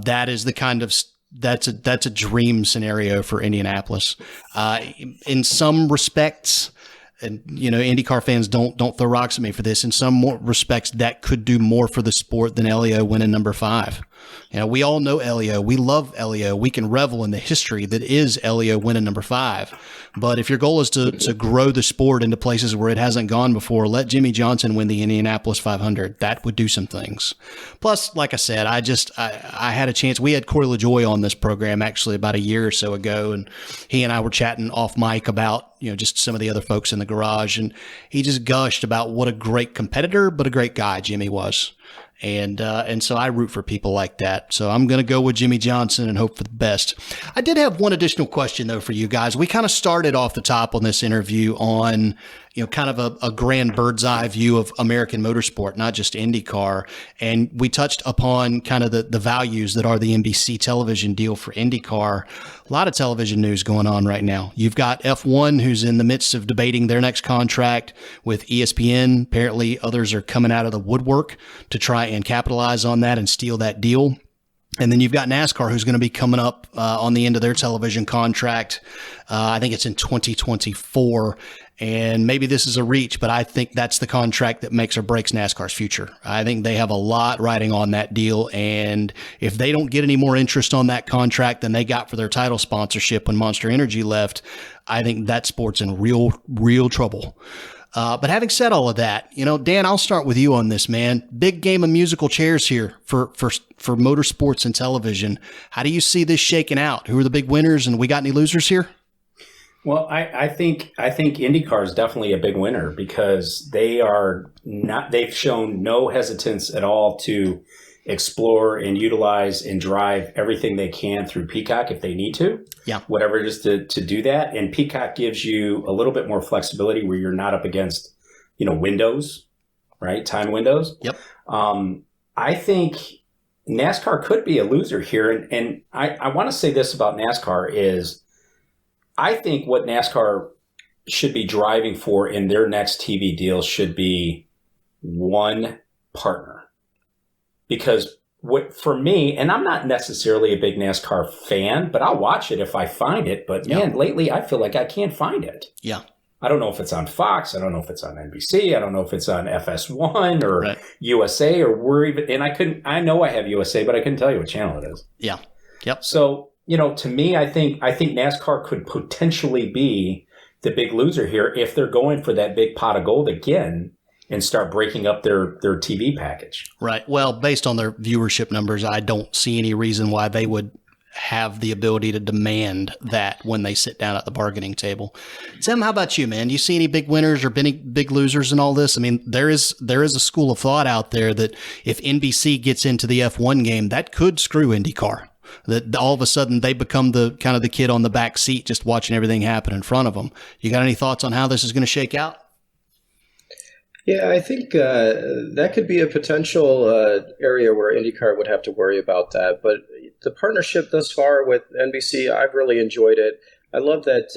that is the kind of that's a dream scenario for Indianapolis. In some respects, and IndyCar fans don't throw rocks at me for this. In some more respects, that could do more for the sport than Elio winning number 5. We all know Elio. We love Elio. We can revel in the history that is Elio winning number 5. But if your goal is to grow the sport into places where it hasn't gone before, let Jimmy Johnson win the Indianapolis 500. That would do some things. Plus, like I said, I had a chance. We had Corey LaJoy on this program actually about a year or so ago, and he and I were chatting off mic about just some of the other folks in the garage, and he just gushed about what a great competitor, but a great guy Jimmy was. And so I root for people like that. So I'm going to go with Jimmy Johnson and hope for the best. I did have one additional question, though, for you guys. We kind of started off the top on this interview on, kind of a grand bird's eye view of American motorsport, not just IndyCar. And we touched upon kind of the values that are the NBC television deal for IndyCar. A lot of television news going on right now. You've got F1, who's in the midst of debating their next contract with ESPN. Apparently others are coming out of the woodwork to try and capitalize on that and steal that deal. And then you've got NASCAR, who's going to be coming up on the end of their television contract. I think it's in 2024. And maybe this is a reach, but I think that's the contract that makes or breaks NASCAR's future. I think they have a lot riding on that deal. And if they don't get any more interest on that contract than they got for their title sponsorship when Monster Energy left, I think that sport's in real trouble. But having said all of that, Dan, I'll start with you on this, man. Big game of musical chairs here for motorsports and television. How do you see this shaking out? Who are the big winners, and we got any losers here? Well, I think IndyCar is definitely a big winner because they've shown no hesitance at all to explore and utilize and drive everything they can through Peacock if they need to. Yeah. Whatever it is to do that. And Peacock gives you a little bit more flexibility where you're not up against, windows, right? Time windows. Yep. I think NASCAR could be a loser here. And I want to say this about NASCAR is I think what NASCAR should be driving for in their next TV deal should be one partner. Because for me, and I'm not necessarily a big NASCAR fan, but I'll watch it if I find it. But man, lately I feel like I can't find it. Yeah. I don't know if it's on Fox. I don't know if it's on NBC. I don't know if it's on FS1 or USA or we're even, and I know I have USA, but I couldn't tell you what channel it is. Yeah. Yep. So, to me, I think NASCAR could potentially be the big loser here if they're going for that big pot of gold again and start breaking up their TV package. Right. Well, based on their viewership numbers, I don't see any reason why they would have the ability to demand that when they sit down at the bargaining table. Tim, how about you, man? Do you see any big winners or any big losers in all this? I mean, there is a school of thought out there that if NBC gets into the F1 game, that could screw IndyCar. That all of a sudden they become the kind of the kid on the back seat just watching everything happen in front of them. You got any thoughts on how this is going to shake out? Yeah, I think that could be a potential area where IndyCar would have to worry about that. But the partnership thus far with NBC, I've really enjoyed it. I love that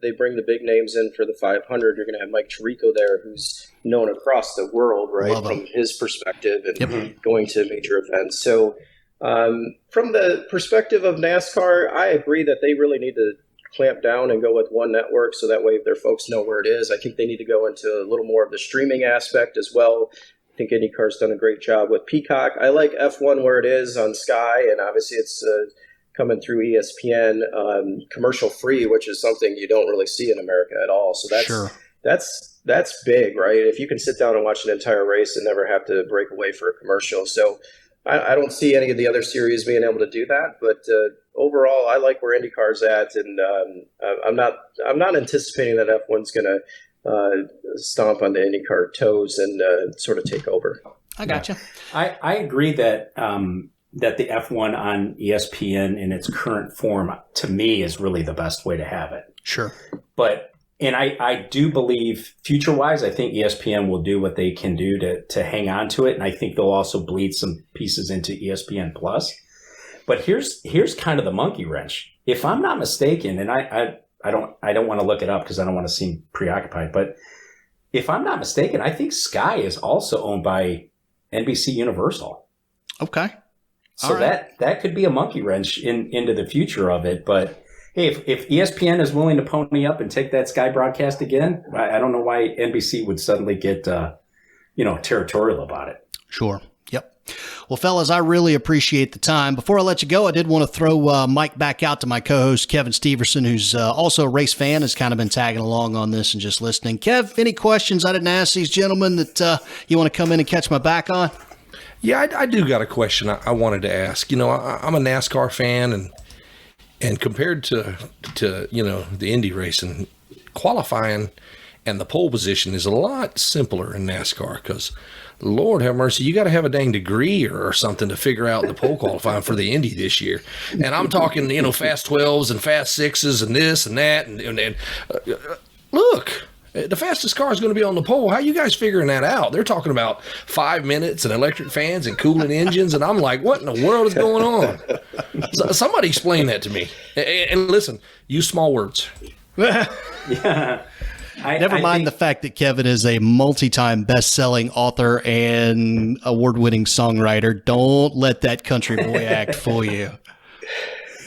they bring the big names in for the 500. You're going to have Mike Tirico there, who's known across the world, right, from his perspective and going to major events. So from the perspective of NASCAR, I agree that they really need to clamp down and go with one network so that way their folks know where it is. I think they need to go into a little more of the streaming aspect as well. I think IndyCar's done a great job with Peacock. I like F1 where it is on Sky, and obviously it's coming through ESPN commercial free, which is something you don't really see in America at all. So that's big, right? If you can sit down and watch an entire race and never have to break away for a commercial. So I don't see any of the other series being able to do that, but overall, I like where IndyCar's at, and I'm not anticipating that F1's going to stomp on the IndyCar toes and sort of take over. I gotcha. I agree that that the F1 on ESPN in its current form, to me, is really the best way to have it. Sure, And I do believe future-wise, I think ESPN will do what they can do to hang on to it. And I think they'll also bleed some pieces into ESPN Plus. But here's kind of the monkey wrench. If I'm not mistaken, and I don't want to look it up because I don't want to seem preoccupied, but if I'm not mistaken, I think Sky is also owned by NBC Universal. Okay. So that could be a monkey wrench into the future of it. But hey, if ESPN is willing to pony up and take that Sky broadcast again, I don't know why NBC would suddenly get, territorial about it. Sure. Yep. Well, fellas, I really appreciate the time. Before I let you go, I did want to throw Mike back out to my co-host, Kevin Steverson, who's also a race fan, has kind of been tagging along on this and just listening. Kev, any questions I didn't ask these gentlemen that you want to come in and catch my back on? Yeah, I do got a question I wanted to ask. I'm a NASCAR fan, and compared to the Indy racing, qualifying and the pole position is a lot simpler in NASCAR because, Lord have mercy, you got to have a dang degree or something to figure out the pole qualifying for the Indy this year. And I'm talking, fast 12s and fast 6s and this and that. And look, The fastest car is going to be on the pole. How are you guys figuring that out? They're talking about 5 minutes and electric fans and cooling engines. And I'm like, what in the world is going on? Somebody explain that to me. And listen, use small words. Yeah. Never mind the fact that Kevin is a multi-time best-selling author and award-winning songwriter. Don't let that country boy act fool you.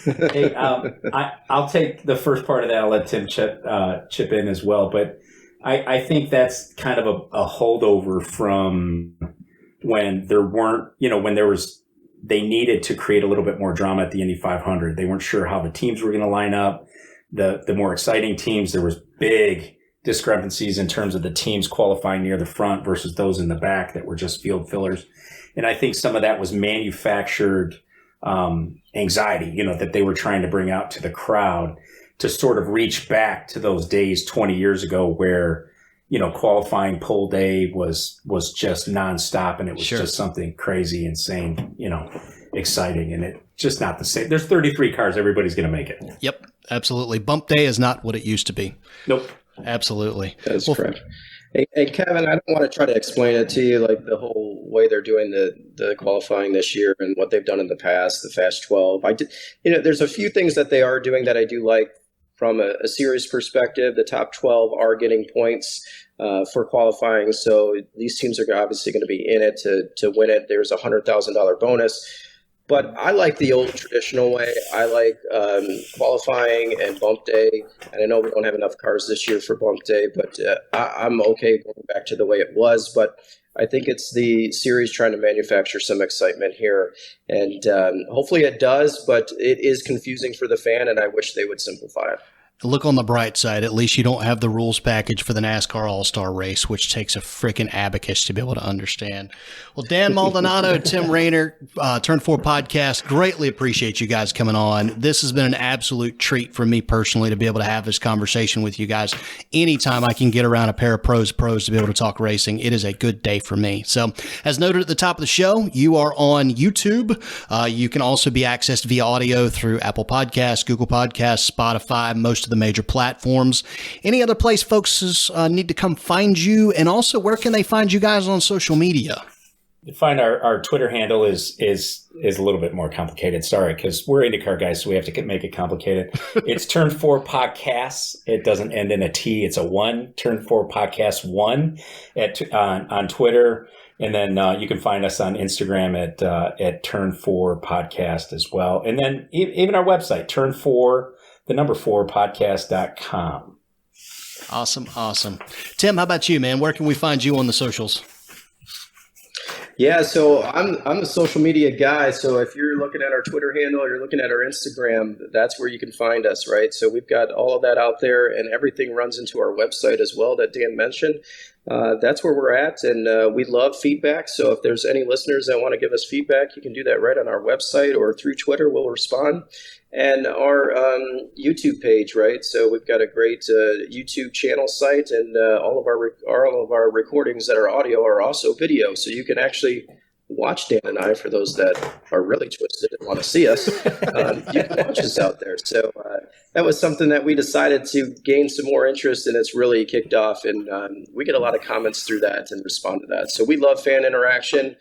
Hey, I'll take the first part of that. I'll let Tim chip in as well. But I think that's kind of a holdover from when there weren't, when they needed to create a little bit more drama at the Indy 500. They weren't sure how the teams were going to line up. The more exciting teams, there was big discrepancies in terms of the teams qualifying near the front versus those in the back that were just field fillers. And I think some of that was manufactured anxiety, that they were trying to bring out to the crowd to sort of reach back to those days 20 years ago where, qualifying pole day was just nonstop and it was just something crazy, insane, exciting. And it just not the same. There's 33 cars. Everybody's going to make it. Yep, absolutely. Bump day is not what it used to be. Nope. Absolutely. That's correct. Hey, Kevin, I don't want to try to explain it to you, like the whole way they're doing the qualifying this year and what they've done in the past, the Fast 12. There's a few things that they are doing that I do like from a series perspective. The top 12 are getting points for qualifying, so these teams are obviously going to be in it to win it. There's a $100,000 bonus. But I like the old traditional way. I like qualifying and bump day. And I know we don't have enough cars this year for bump day, but I'm okay going back to the way it was. But I think it's the series trying to manufacture some excitement here. And hopefully it does, but it is confusing for the fan, and I wish they would simplify it. Look on the bright side. At least you don't have the rules package for the NASCAR All-Star race, which takes a freaking abacus to be able to understand. Well, Dan Maldonado, Tim Reiner, Turn 4 Podcast, greatly appreciate you guys coming on. This has been an absolute treat for me personally to be able to have this conversation with you guys. Anytime I can get around a pair of pros to be able to talk racing, it is a good day for me. So, as noted at the top of the show, you are on YouTube. You can also be accessed via audio through Apple Podcasts, Google Podcasts, Spotify, most of the major platforms. Any other place folks need to come find you? And also, where can they find you guys on social media? You find our Twitter handle is a little bit more complicated. Sorry, because we're IndyCar guys, so we have to make it complicated. It's Turn 4 Podcasts. It doesn't end in a T. It's a 1. Turn 4 Podcast 1 on Twitter. And then you can find us on Instagram at Turn 4 Podcast as well. And then even our website, Turn4podcast.com. Awesome. Tim, how about you, man? Where can we find you on the socials? Yeah, so I'm a social media guy. So if you're looking at our Twitter handle, or you're looking at our Instagram, that's where you can find us, right? So we've got all of that out there, and everything runs into our website as well that Dan mentioned. That's where we're at, and we love feedback. So if there's any listeners that want to give us feedback, you can do that right on our website or through Twitter. We'll respond. And our YouTube page, right? So we've got a great YouTube channel site, and all of our recordings that are audio are also video. So you can actually watch Dan and I, for those that are really twisted and want to see us. You can watch us out there. So that was something that we decided to gain some more interest, and it's really kicked off. And we get a lot of comments through that and respond to that. So we love fan interaction.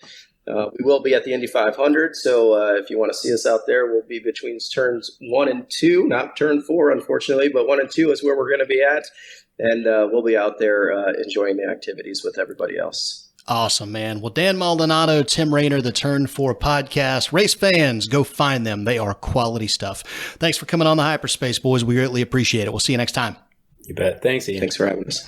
We will be at the Indy 500, so if you want to see us out there, we'll be between turns 1 and 2, not turn 4, unfortunately, but 1 and 2 is where we're going to be at, and we'll be out there enjoying the activities with everybody else. Awesome, man. Well, Dan Maldonado, Tim Reiner, the Turn 4 Podcast. Race fans, go find them. They are quality stuff. Thanks for coming on the Hyperspace, boys. We greatly appreciate it. We'll see you next time. You bet. Thanks, Ian. Thanks for having us.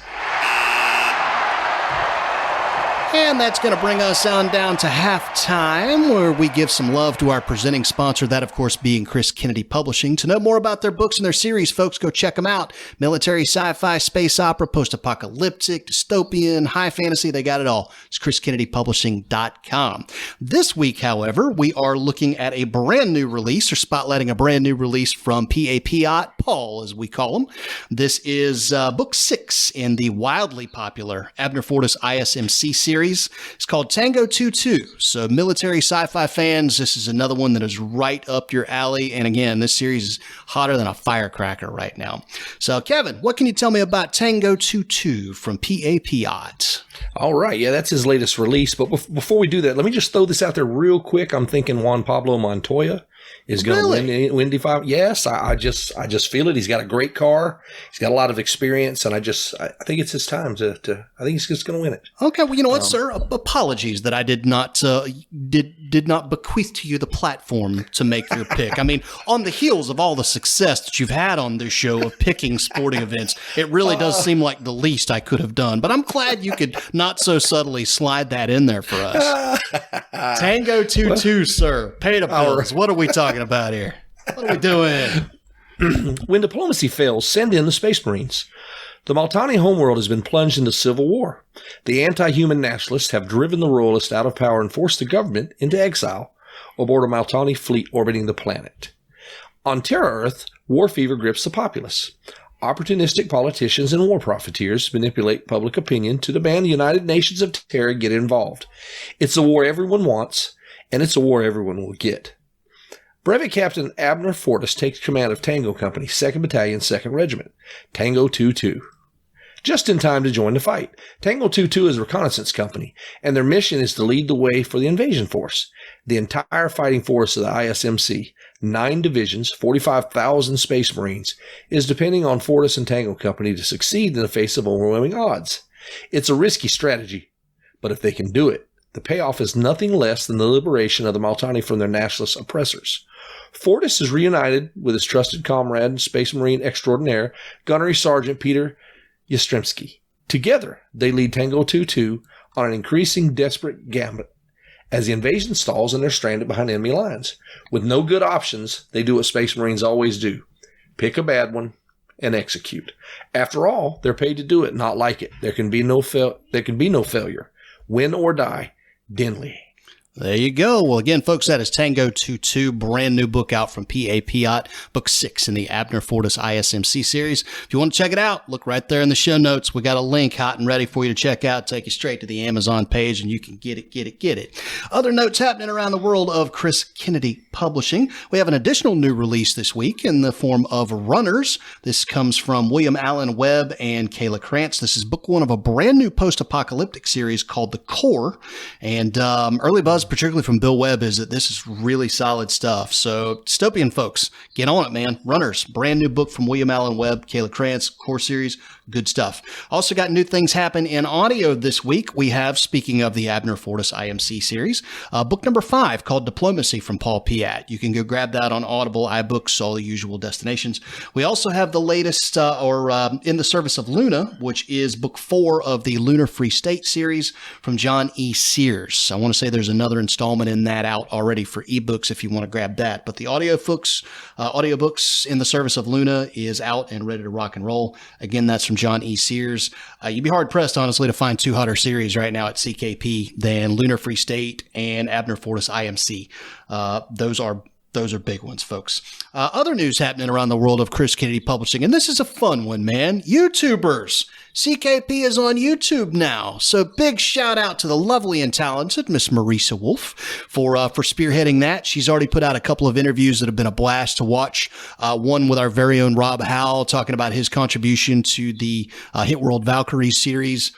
And that's going to bring us on down to halftime, where we give some love to our presenting sponsor, that, of course, being Chris Kennedy Publishing. To know more about their books and their series, folks, go check them out. Military, sci-fi, space opera, post-apocalyptic, dystopian, high fantasy, they got it all. It's chriskennedypublishing.com. This week, however, we are looking at a brand new release, or spotlighting a brand new release from P.A. Paul, as we call him. This is book 6 in the wildly popular Abner Fortis ISMC series. series. It's called Tango 2-2. So military sci-fi fans, this is another one that is right up your alley. And again, this series is hotter than a firecracker right now. So Kevin, what can you tell me about Tango 2-2 from PAPIOT? All right. Yeah, that's his latest release. But before we do that, let me just throw this out there real quick. I'm thinking Juan Pablo Montoya is going to win Indy 5. Yes, I just feel it. He's got a great car. He's got a lot of experience, and I think it's his time to I think he's just going to win it. Okay, well, you know what, sir? Apologies that I did not bequeath to you the platform to make your pick. I mean, on the heels of all the success that you've had on this show of picking sporting events, it really does seem like the least I could have done. But I'm glad you could not so subtly slide that in there for us. Tango 2-2, sir. Pay the bills. What are we talking about here? What are we doing? When diplomacy fails, send in the Space Marines. The Maltani homeworld has been plunged into civil war. The anti-human nationalists have driven the royalists out of power and forced the government into exile aboard a Maltani fleet orbiting the planet. On Terra Earth, war fever grips the populace. Opportunistic politicians and war profiteers manipulate public opinion to demand the United Nations of Terra get involved. It's a war everyone wants, and it's a war everyone will get. Brevet Captain Abner Fortas takes command of Tango Company, 2nd Battalion, 2nd Regiment, Tango 2-2. Just in time to join the fight. Tango 2-2 is a reconnaissance company, and their mission is to lead the way for the invasion force. The entire fighting force of the ISMC, 9 divisions, 45,000 Space Marines, is depending on Fortas and Tango Company to succeed in the face of overwhelming odds. It's a risky strategy, but if they can do it, the payoff is nothing less than the liberation of the Maltani from their nationalist oppressors. Fortas is reunited with his trusted comrade and Space Marine extraordinaire, Gunnery Sergeant Peter Yastrzemski. Together, they lead Tango 2-2 on an increasing desperate gambit as the invasion stalls and they're stranded behind enemy lines. With no good options, they do what Space Marines always do. Pick a bad one and execute. After all, they're paid to do it, not like it. There can be no failure. Win or die. Denley. There you go. Well, again, folks, that is Tango 2-2, brand new book out from PAPIOT, book 6 in the Abner Fortas ISMC series. If you want to check it out, look right there in the show notes. We got a link hot and ready for you to check out. Take you straight to the Amazon page, and you can get it. Other notes happening around the world of Chris Kennedy Publishing. We have an additional new release this week in the form of Runners. This comes from William Allen Webb and Kayla Krantz. This is book 1 of a brand new post-apocalyptic series called The Core, and early buzz, particularly from Bill Webb, is that this is really solid stuff. So dystopian folks, get on it, man. Runners, brand new book from William Allen Webb, Kayla Krantz, Core series, good stuff. Also got new things happen in audio this week. We have, speaking of the Abner Fortas IMC series, book number 5 called Diplomacy from Paul Piat. You can go grab that on Audible, iBooks, all the usual destinations. We also have the latest, In the Service of Luna, which is book 4 of the Lunar Free State series from John E. Sears. I want to say there's another installment in that out already for ebooks if you want to grab that. But the audiobooks In the Service of Luna is out and ready to rock and roll. Again, that's from John E. Sears. You'd be hard-pressed, honestly, to find 2 hotter series right now at CKP than Lunar Free State and Abner Fortas IMC. Those are big ones, folks. Other news happening around the world of Chris Kennedy Publishing, and this is a fun one, man. YouTubers. CKP is on YouTube now, so big shout out to the lovely and talented Miss Marisa Wolf for spearheading that. She's already put out a couple of interviews that have been a blast to watch. One with our very own Rob Howell talking about his contribution to the Hit World Valkyries series.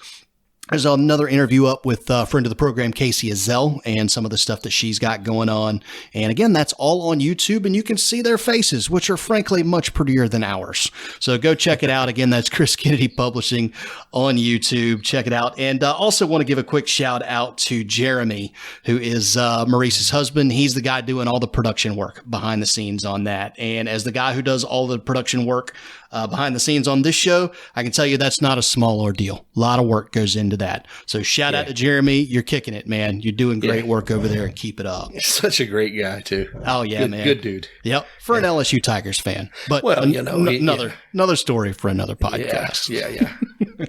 There's another interview up with a friend of the program, Casey Azell, and some of the stuff that she's got going on. And again, that's all on YouTube, and you can see their faces, which are frankly much prettier than ours. So go check it out. Again, that's Chris Kennedy Publishing on YouTube. Check it out. And also want to give a quick shout out to Jeremy, who is Maurice's husband. He's the guy doing all the production work behind the scenes on that. And as the guy who does all the production work behind the scenes on this show, I can tell you that's not a small ordeal. A lot of work goes into that. So shout out to Jeremy. You're kicking it, man. You're doing great work over there, and keep it up. He's such a great guy, too. Oh, yeah, man. Good dude. Yep. For an LSU Tigers fan. But another story for another podcast. Yeah.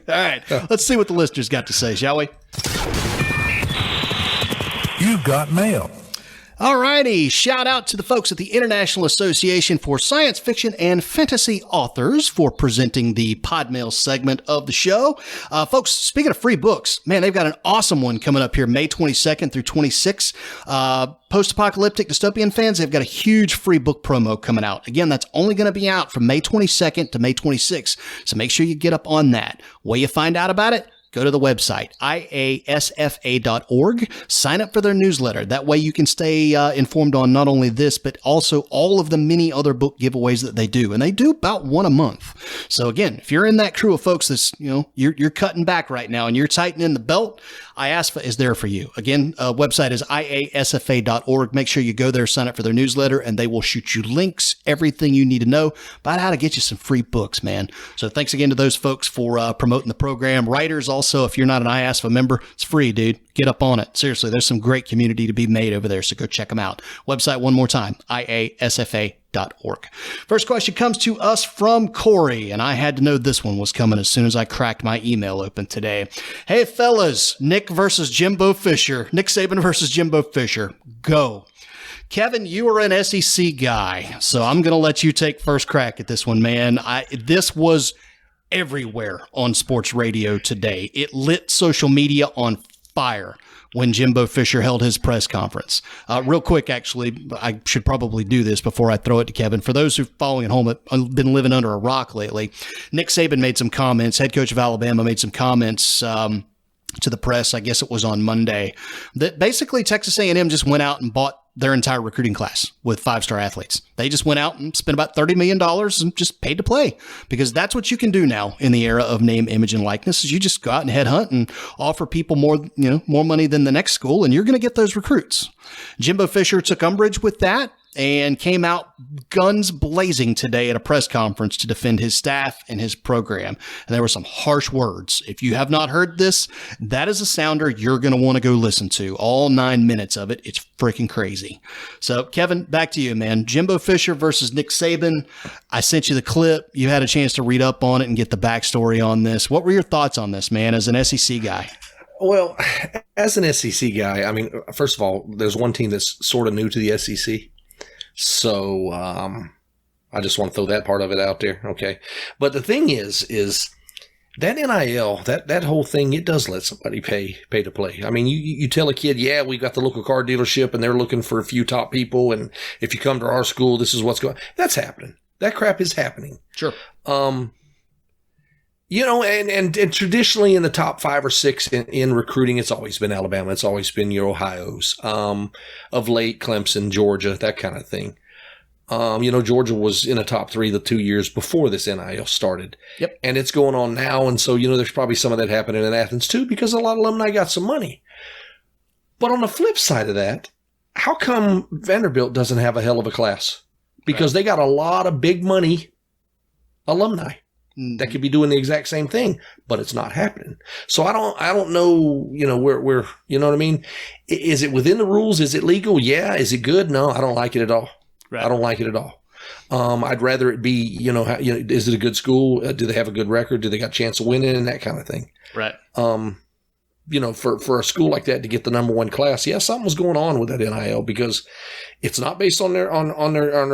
All right. Let's see what the listeners got to say, shall we? You got mail. All righty. Shout out to the folks at the International Association for Science Fiction and Fantasy Authors for presenting the Podmail segment of the show. Folks, speaking of free books, man, they've got an awesome one coming up here May 22nd through 26th. Post-apocalyptic dystopian fans, they've got a huge free book promo coming out. Again, that's only going to be out from May 22nd to May 26th. So make sure you get up on that. Way you find out about it? Go to the website, iasfa.org. Sign up for their newsletter. That way you can stay informed on not only this, but also all of the many other book giveaways that they do. And they do about one a month. So again, if you're in that crew of folks that's, you're cutting back right now and you're tightening the belt, IASFA is there for you. Again, website is iasfa.org. Make sure you go there, sign up for their newsletter, and they will shoot you links, everything you need to know about how to get you some free books, man. So thanks again to those folks for promoting the program. Writers also, if you're not an IASFA member, it's free, dude. Get up on it. Seriously, there's some great community to be made over there, so go check them out. Website one more time, iasfa.org. First question comes to us from Corey, and I had to know this one was coming as soon as I cracked my email open today. Hey, fellas, Nick versus Jimbo Fisher. Nick Saban versus Jimbo Fisher. Go. Kevin, you are an SEC guy, so I'm going to let you take first crack at this one, man. This was everywhere on sports radio today. It lit social media on fire when Jimbo Fisher held his press conference. Real quick, actually, I should probably do this before I throw it to Kevin. For those who are following at home have been living under a rock lately, Nick Saban made some comments. Head coach of Alabama made some comments to the press. I guess it was on Monday, that basically Texas A&M just went out and bought their entire recruiting class with five-star athletes. They just went out and spent about $30 million and just paid to play, because that's what you can do now in the era of name, image, and likeness, is you just go out and headhunt and offer people more money than the next school, and you're going to get those recruits. Jimbo Fisher took umbrage with that and came out guns blazing today at a press conference to defend his staff and his program. And there were some harsh words. If you have not heard this, that is a sounder you're going to want to go listen to. All 9 minutes of it. It's freaking crazy. So, Kevin, back to you, man. Jimbo Fisher versus Nick Saban. I sent you the clip. You had a chance to read up on it and get the backstory on this. What were your thoughts on this, man, as an SEC guy? Well, as an SEC guy, I mean, first of all, there's one team that's sort of new to the SEC. So I just want to throw that part of it out there. Okay. But the thing is that NIL, that whole thing, it does let somebody pay to play. I mean, you tell a kid, yeah, we got the local car dealership and they're looking for a few top people. And if you come to our school, this is what's going on. That's happening. That crap is happening. Sure. And traditionally in the top 5 or 6 in recruiting, it's always been Alabama. It's always been your Ohio's, of late, Clemson, Georgia, that kind of thing. Georgia was in the top 3 the 2 years before this NIL started. Yep. And it's going on now. And so, there's probably some of that happening in Athens too, because a lot of alumni got some money. But on the flip side of that, how come Vanderbilt doesn't have a hell of a class? Because they got a lot of big money alumni that could be doing the exact same thing, but it's not happening. So I don't know, where, you know what I mean? Is it within the rules? Is it legal? Yeah. Is it good? No, I don't like it at all. Right. I don't like it at all. I'd rather it be, is it a good school? Do they have a good record? Do they got a chance of winning and that kind of thing? Right. For a school like that to get the number 1 class, yeah, something was going on with that NIL, because it's not based on their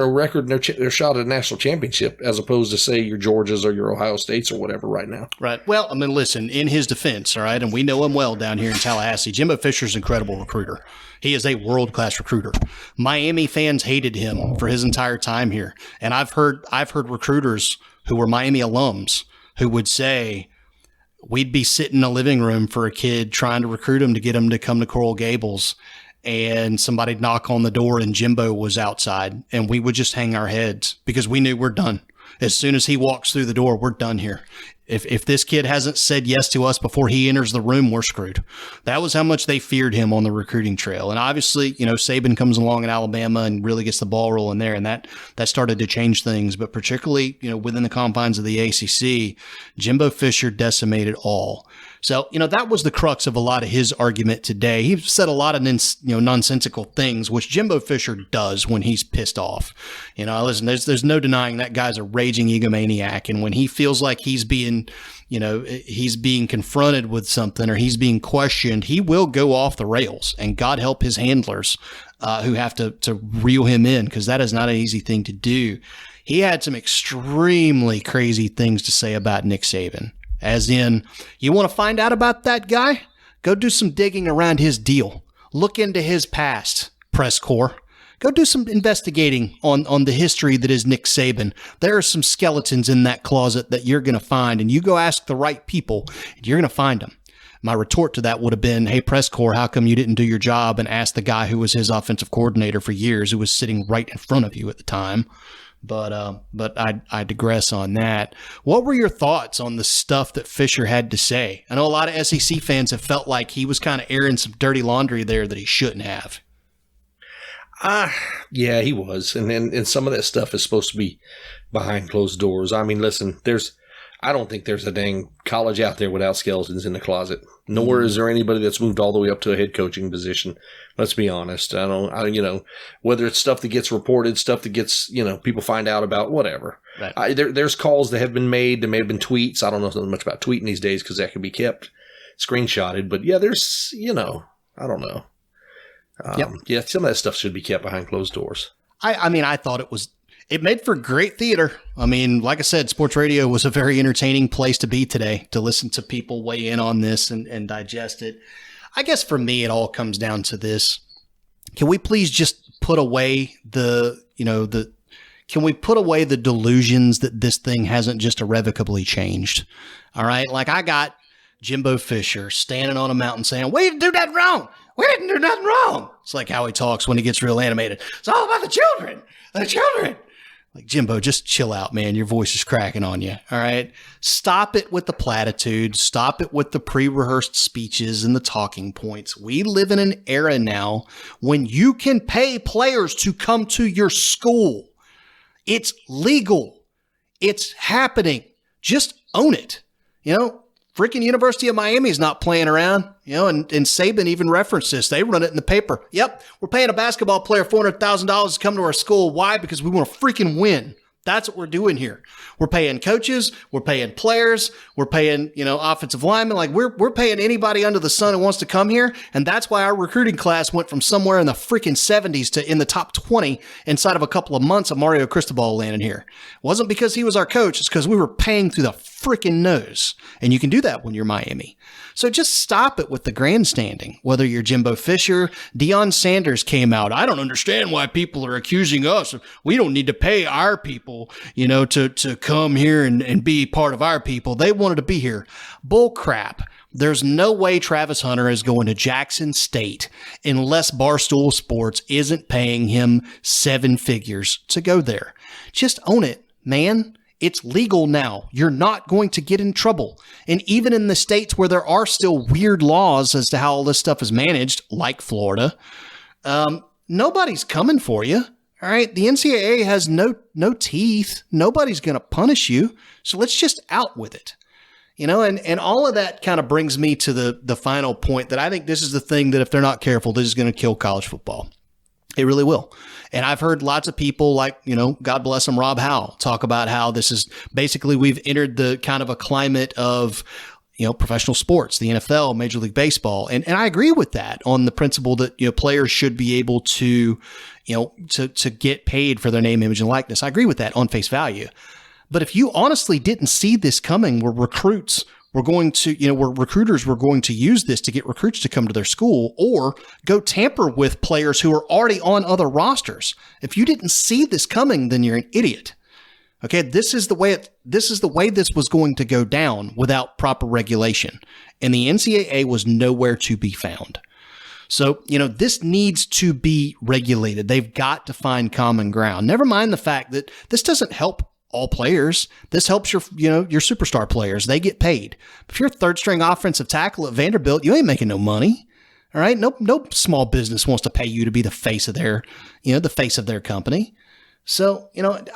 record and their shot at a national championship, as opposed to, say, your Georgias or your Ohio States or whatever right now. Right. Well, I mean, listen, in his defense, all right, and we know him well down here in Tallahassee, Jimbo Fisher's an incredible recruiter. He is a world-class recruiter. Miami fans hated him for his entire time here, and I've heard recruiters who were Miami alums who would say, we'd be sitting in a living room for a kid trying to recruit him to get him to come to Coral Gables, and somebody'd knock on the door and Jimbo was outside, and we would just hang our heads because we knew we're done. As soon as he walks through the door, we're done here. If this kid hasn't said yes to us before he enters the room, we're screwed. That was how much they feared him on the recruiting trail. And obviously, Saban comes along in Alabama and really gets the ball rolling there, and that started to change things. But particularly, within the confines of the ACC, Jimbo Fisher decimated all. So, that was the crux of a lot of his argument today. He said a lot of nonsensical things, which Jimbo Fisher does when he's pissed off. Listen, there's no denying that guy's a raging egomaniac. And when he feels like he's being confronted with something or he's being questioned, he will go off the rails. And God help his handlers who have to reel him in, because that is not an easy thing to do. He had some extremely crazy things to say about Nick Saban. As in, you want to find out about that guy? Go do some digging around his deal. Look into his past, press corps. Go do some investigating on the history that is Nick Saban. There are some skeletons in that closet that you're going to find, and you go ask the right people, and you're going to find them. My retort to that would have been, hey, press corps, how come you didn't do your job and ask the guy who was his offensive coordinator for years, who was sitting right in front of you at the time? But I digress on that. What were your thoughts on the stuff that Fisher had to say? I know a lot of SEC fans have felt like he was kind of airing some dirty laundry there that he shouldn't have. Yeah, he was. And some of that stuff is supposed to be behind closed doors. I mean, listen, I don't think there's a dang college out there without skeletons in the closet. Nor is there anybody that's moved all the way up to a head coaching position. Let's be honest. Whether it's stuff that gets reported, stuff that gets, people find out about, whatever. Right. There's calls that have been made. There may have been tweets. I don't know much about tweeting these days because that can be kept screenshotted. But yeah, there's, I don't know. Yeah, some of that stuff should be kept behind closed doors. I thought it made for great theater. I mean, like I said, sports radio was a very entertaining place to be today, to listen to people weigh in on this and digest it. I guess for me, it all comes down to this. Can we please just put away can we put away the delusions that this thing hasn't just irrevocably changed? All right. Like, I got Jimbo Fisher standing on a mountain saying, we didn't do that wrong. We didn't do nothing wrong. It's like how he talks when he gets real animated. It's all about the children. The children. Like, Jimbo, just chill out, man. Your voice is cracking on you. All right. Stop it with the platitudes. Stop it with the pre-rehearsed speeches and the talking points. We live in an era now when you can pay players to come to your school. It's legal. It's happening. Just own it. Freaking University of Miami is not playing around, and Saban even referenced this. They run it in the paper. Yep, we're paying a basketball player $400,000 to come to our school. Why? Because we want to freaking win. That's what we're doing here. We're paying coaches. We're paying players. We're paying, offensive linemen. Like, we're paying anybody under the sun who wants to come here. And that's why our recruiting class went from somewhere in the freaking 70s to in the top 20 inside of a couple of months of Mario Cristobal landing here. It wasn't because he was our coach. It's because we were paying through the freaking nose. And you can do that when you're Miami. So just stop it with the grandstanding. Whether you're Jimbo Fisher, Deion Sanders came out. I don't understand why people are accusing us. We don't need to pay our people, to come here and be part of our people. They wanted to be here. Bull crap. There's no way Travis Hunter is going to Jackson State unless Barstool Sports isn't paying him 7 figures to go there. Just own it, man. It's legal now. You're not going to get in trouble. And even in the states where there are still weird laws as to how all this stuff is managed, like Florida, nobody's coming for you. All right. The NCAA has no teeth. Nobody's going to punish you. So let's just out with it. And all of that kind of brings me to the final point that I think this is the thing that if they're not careful, this is going to kill college football. It really will. And I've heard lots of people like, God bless him, Rob Howell, talk about how this is basically we've entered the kind of a climate of, professional sports, the NFL, Major League Baseball. And I agree with that on the principle that, players should be able to, to get paid for their name, image, and likeness. I agree with that on face value. But if you honestly didn't see this coming, where recruiters were going to use this to get recruits to come to their school or go tamper with players who are already on other rosters. If you didn't see this coming, then you're an idiot. Okay, this is the way this was going to go down without proper regulation. And the NCAA was nowhere to be found. So, this needs to be regulated. They've got to find common ground. Never mind the fact that this doesn't help all players. This helps your superstar players. They get paid. If you're a third string offensive tackle at Vanderbilt, you ain't making no money. All right. No small business wants to pay you to be the face of their, the face of their company. So,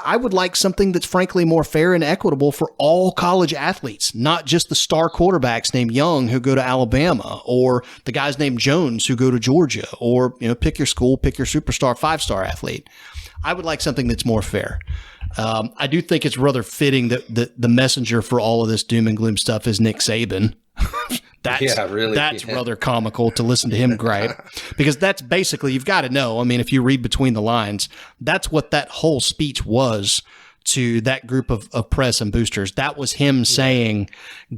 I would like something that's frankly more fair and equitable for all college athletes, not just the star quarterbacks named Young who go to Alabama, or the guys named Jones who go to Georgia, or, pick your school, pick your superstar, 5-star athlete. I would like something that's more fair. I do think it's rather fitting that the messenger for all of this doom and gloom stuff is Nick Saban. That's rather comical to listen to him gripe, because that's basically, you've got to know. I mean, if you read between the lines, that's what that whole speech was to that group of press and boosters. That was him saying,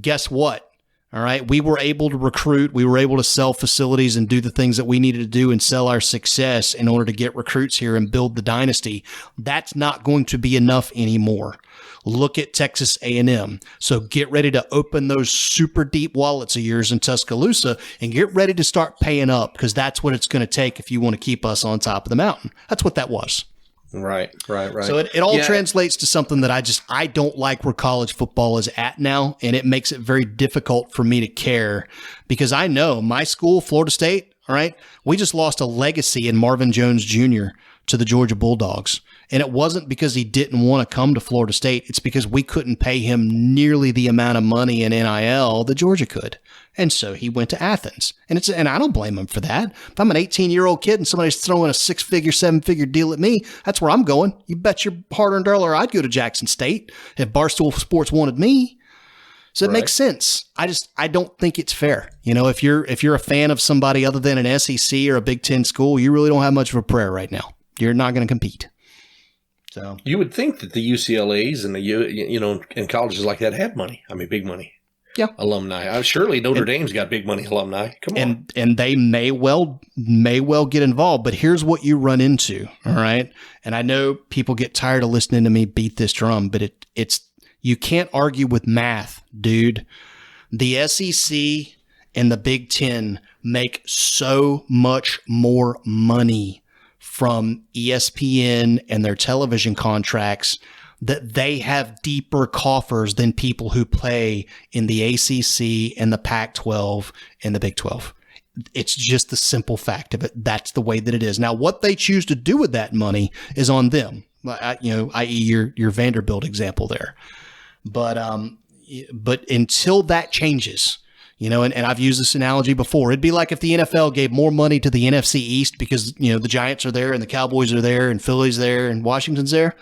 guess what? All right. We were able to recruit. We were able to sell facilities and do the things that we needed to do and sell our success in order to get recruits here and build the dynasty. That's not going to be enough anymore. Look at Texas A&M. So get ready to open those super deep wallets of yours in Tuscaloosa and get ready to start paying up, because that's what it's going to take if you want to keep us on top of the mountain. That's what that was. Right. So it all translates to something that I don't like where college football is at now, and it makes it very difficult for me to care, because I know my school, Florida State, all right, we just lost a legacy in Marvin Jones Jr. to the Georgia Bulldogs. And it wasn't because he didn't want to come to Florida State. It's because we couldn't pay him nearly the amount of money in NIL that Georgia could. And so he went to Athens. And I don't blame him for that. If I'm an 18-year-old kid and somebody's throwing a 6-figure, 7-figure deal at me, that's where I'm going. You bet your hard-earned dollar I'd go to Jackson State if Barstool Sports wanted me. So it makes sense. I don't think it's fair. If you're a fan of somebody other than an SEC or a Big Ten school, you really don't have much of a prayer right now. You're not going to compete. So you would think that the UCLAs and the and colleges like that had money. I mean, big money. Yeah, alumni. Surely Notre Dame's got big money alumni. Come on, and they may well get involved. But here's what you run into. All right, and I know people get tired of listening to me beat this drum, but it's you can't argue with math, dude. The SEC and the Big Ten make so much more money from ESPN and their television contracts that they have deeper coffers than people who play in the ACC and the Pac-12 and the Big 12. It's just the simple fact of it. That's the way that it is. Now, what they choose to do with that money is on them, i.e. your Vanderbilt example there. But until that changes, and I've used this analogy before. It'd be like if the NFL gave more money to the NFC East because, the Giants are there and the Cowboys are there and Philly's there and Washington's there.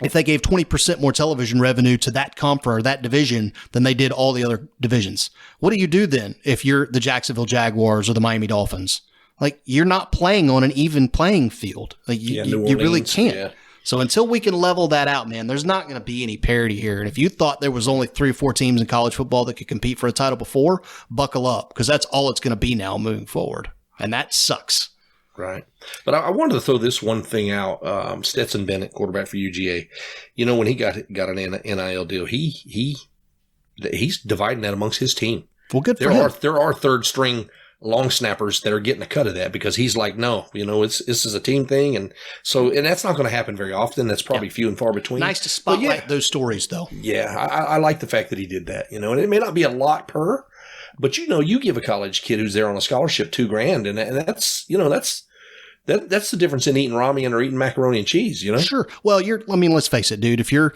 If they gave 20% more television revenue to that conference or that division than they did all the other divisions, what do you do then if you're the Jacksonville Jaguars or the Miami Dolphins? Like, you're not playing on an even playing field. Like, you really can't. Yeah. So until we can level that out, man, there's not going to be any parity here. And if you thought there was only 3 or 4 teams in college football that could compete for a title before, buckle up, because that's all it's going to be now moving forward. And that sucks. Right. But I wanted to throw this one thing out. Stetson Bennett, quarterback for UGA, when he got an NIL deal, he's dividing that amongst his team. Well, good for him. There are third string long snappers that are getting a cut of that because he's like, no, this is a team thing. And that's not going to happen very often. That's probably few and far between. Nice to spotlight those stories, though. Yeah. I like the fact that he did that, and it may not be a lot per, but you give a college kid who's there on a scholarship $2,000, and that's the difference in eating ramen or eating macaroni and cheese, Sure. Well, let's face it, dude. If you're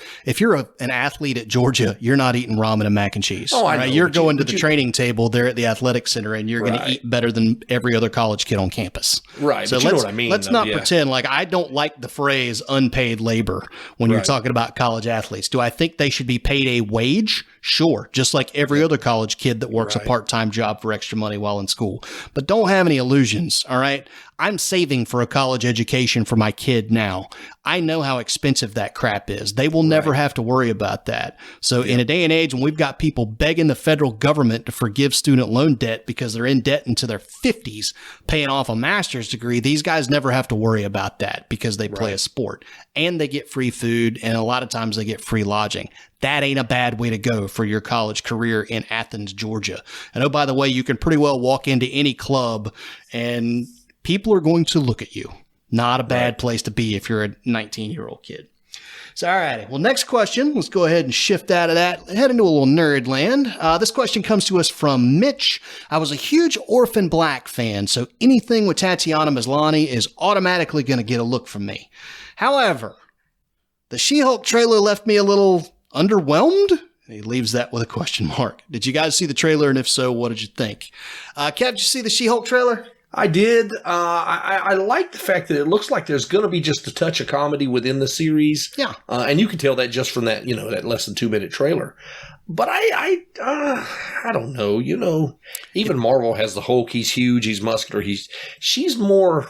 an athlete at Georgia, you're not eating ramen and mac and cheese. Oh, I know. You're going to the training table there at the athletic center, and you're going to eat better than every other college kid on campus. Right. So but you know what I mean. Let's not pretend like I don't like the phrase unpaid labor when you're talking about college athletes. Do I think they should be paid a wage? Sure. Just like every other college kid that works a part-time job for extra money while in school. But don't have any illusions. All right. I'm saving for a college education for my kid now. I know how expensive that crap is. They will never have to worry about that. So in a day and age when we've got people begging the federal government to forgive student loan debt because they're in debt into their 50s, paying off a master's degree, these guys never have to worry about that because they play a sport. And they get free food, and a lot of times they get free lodging. That ain't a bad way to go for your college career in Athens, Georgia. And oh, by the way, you can pretty well walk into any club and people are going to look at you. Not a bad place to be if you're a 19-year-old kid. So, all righty. Well, next question. Let's go ahead and shift out of that. Head into a little nerd land. This question comes to us from Mitch. I was a huge Orphan Black fan, so anything with Tatiana Maslany is automatically going to get a look from me. However, The She-Hulk trailer left me a little underwhelmed. He leaves that with a question mark. Did you guys see the trailer? And if so, what did you think? Kev, did you see the She-Hulk trailer? I did. I like the fact that it looks like there's going to be just a touch of comedy within the series. Yeah. And you can tell that just from that, that less than 2-minute trailer. But I don't know. Even Marvel has the Hulk. He's huge. He's muscular. She's more,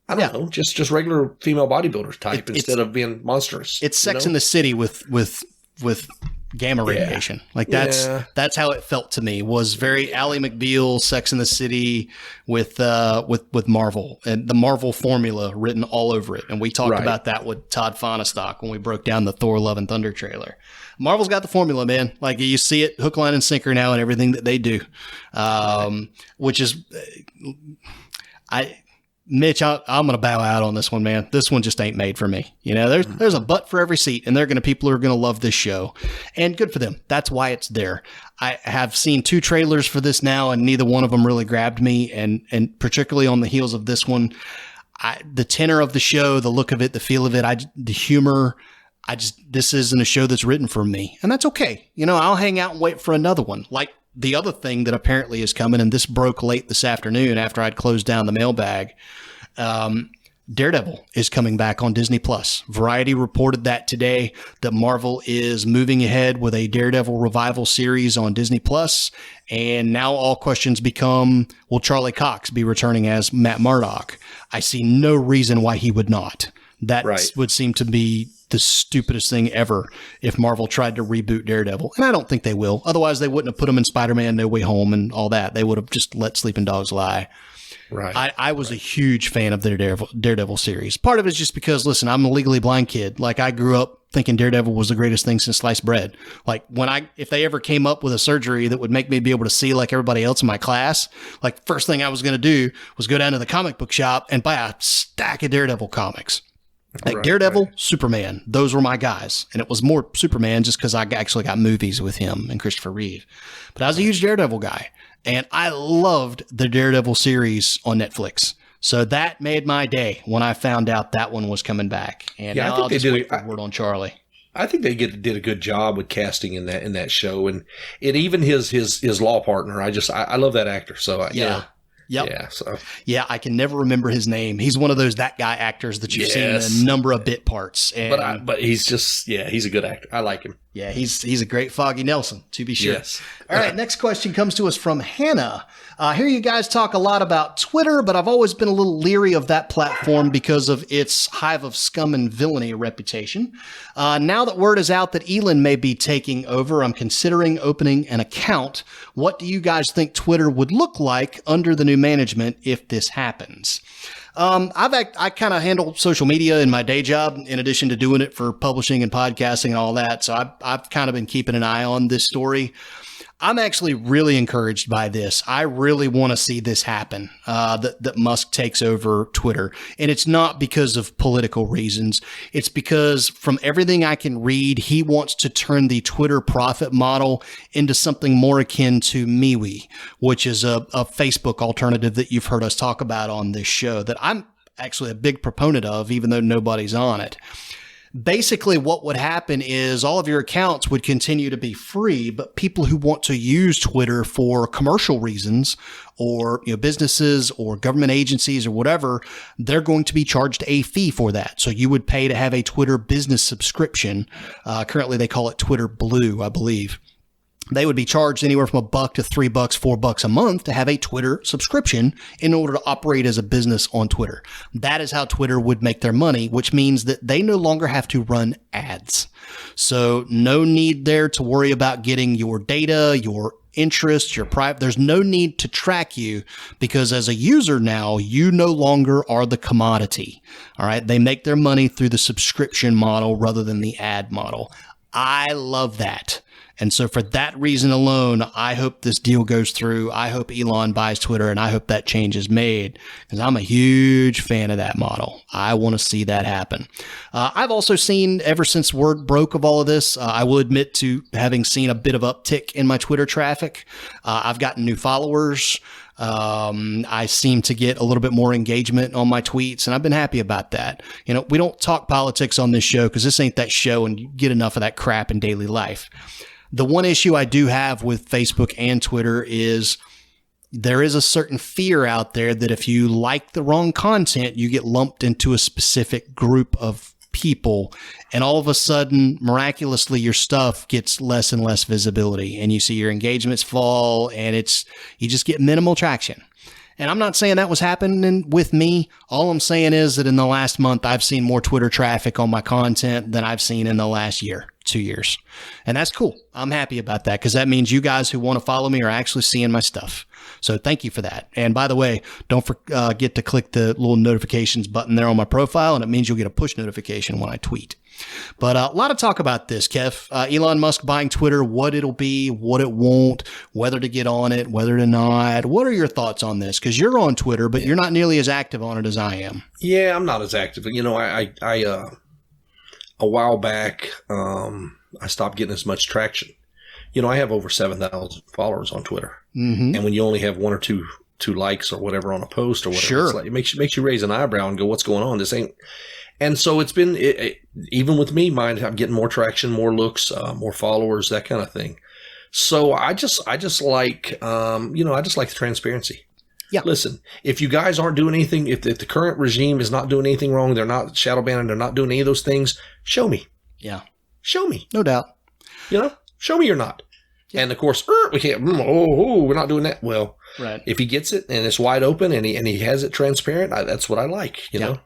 I don't know, just regular female bodybuilder type instead of being monstrous. It's Sex in the City with gamma radiation. Like that's how it felt to me. Was very Ally McBeal, Sex in the City with Marvel, and the Marvel formula written all over it. And we talked about that with Todd Fonestock when we broke down the Thor: Love and Thunder trailer. Marvel's got the formula, man. Like you see it hook, line, and sinker now in everything that they do. Which is Mitch, I'm going to bow out on this one, man. This one just ain't made for me. There's a butt for every seat, and people are going to love this show, and good for them. That's why it's there. I have seen 2 trailers for this now, and neither one of them really grabbed me. And particularly on the heels of this one, the tenor of the show, the look of it, the feel of it, the humor, this isn't a show that's written for me, and that's okay. I'll hang out and wait for another one. Like the other thing that apparently is coming, and this broke late this afternoon after I'd closed down the mailbag. Daredevil is coming back on Disney Plus. Variety reported that today, that Marvel is moving ahead with a Daredevil revival series on Disney Plus. And now all questions become, will Charlie Cox be returning as Matt Murdock? I see no reason why he would not. That would seem to be the stupidest thing ever if Marvel tried to reboot Daredevil. And I don't think they will. Otherwise, they wouldn't have put him in Spider-Man No Way Home and all that. They would have just let sleeping dogs lie. Right. I was a huge fan of the Daredevil series. Part of it is just because, listen, I'm a legally blind kid. Like, I grew up thinking Daredevil was the greatest thing since sliced bread. Like, if they ever came up with a surgery that would make me be able to see like everybody else in my class, like, first thing I was going to do was go down to the comic book shop and buy a stack of Daredevil comics. Like Daredevil, Superman, those were my guys. And it was more Superman just because I actually got movies with him and Christopher Reeve. But I was a huge Daredevil guy. And I loved the Daredevil series on Netflix. So that made my day when I found out that one was coming back. And now I'll just wait for word on Charlie. I think they did a good job with casting in that show. And even his law partner, I love that actor. So yeah. Yep. Yeah. So I can never remember his name. He's one of those that guy actors that you've seen in a number of bit parts. And, but he's just he's a good actor. I like him. Yeah, he's a great Foggy Nelson, to be sure. Yes. All right, next question comes to us from Hannah. I hear you guys talk a lot about Twitter, but I've always been a little leery of that platform because of its hive of scum and villainy reputation. Now that word is out that Elon may be taking over, I'm considering opening an account. What do you guys think Twitter would look like under the new management if this happens? I kind of handle social media in my day job, in addition to doing it for publishing and podcasting and all that. So I've kind of been keeping an eye on this story. I'm actually really encouraged by this. I really want to see this happen, that Musk takes over Twitter. And it's not because of political reasons. It's because from everything I can read, he wants to turn the Twitter profit model into something more akin to MeWe, which is a Facebook alternative that you've heard us talk about on this show that I'm actually a big proponent of, even though nobody's on it. Basically, what would happen is all of your accounts would continue to be free, but people who want to use Twitter for commercial reasons or businesses or government agencies or whatever, they're going to be charged a fee for that. So you would pay to have a Twitter business subscription. Currently, they call it Twitter Blue, I believe. They would be charged anywhere from $1 to $3, $4 a month to have a Twitter subscription in order to operate as a business on Twitter. That is how Twitter would make their money, which means that they no longer have to run ads. So no need there to worry about getting your data, your interests, your private. There's no need to track you because as a user now, you no longer are the commodity. All right. They make their money through the subscription model rather than the ad model. I love that. And so for that reason alone, I hope this deal goes through. I hope Elon buys Twitter, and I hope that change is made because I'm a huge fan of that model. I want to see that happen. I've also seen, ever since word broke of all of this, I will admit to having seen a bit of uptick in my Twitter traffic. I've gotten new followers. I seem to get a little bit more engagement on my tweets, and I've been happy about that. You know, we don't talk politics on this show because this ain't that show, and you get enough of that crap in daily life. The one issue I do have with Facebook and Twitter is there is a certain fear out there that if you like the wrong content, you get lumped into a specific group of people, and all of a sudden, miraculously, your stuff gets less and less visibility, and you see your engagements fall, and you just get minimal traction. And I'm not saying that was happening with me. All I'm saying is that in the last month, I've seen more Twitter traffic on my content than I've seen in the last year, 2 years. And that's cool. I'm happy about that because that means you guys who want to follow me are actually seeing my stuff. So thank you for that. And by the way, don't forget to click the little notifications button there on my profile, and it means you'll get a push notification when I tweet. But a lot of talk about this, Kev. Elon Musk buying Twitter, what it'll be, what it won't, whether to get on it, whether to not. What are your thoughts on this? Because you're on Twitter, but you're not nearly as active on it as I am. Yeah, I'm not as active. You know, I a while back, I stopped getting as much traction. You know, I have over 7,000 followers on Twitter. Mm-hmm. And when you only have one or two likes or whatever on a post or whatever, sure. It's like, it makes you raise an eyebrow and go, what's going on? This ain't. And so it's been, even with me, I'm getting more traction, more looks, more followers, that kind of thing. So I just like, I just like the transparency. Yeah. Listen, if you guys aren't doing anything, if the current regime is not doing anything wrong, they're not shadow banning, they're not doing any of those things, show me. Yeah. Show me. No doubt. You know, show me you're not. Yeah. And of course, we can't, we're not doing that. Well, right. If he gets it and it's wide open and he has it transparent, that's what I like, you know?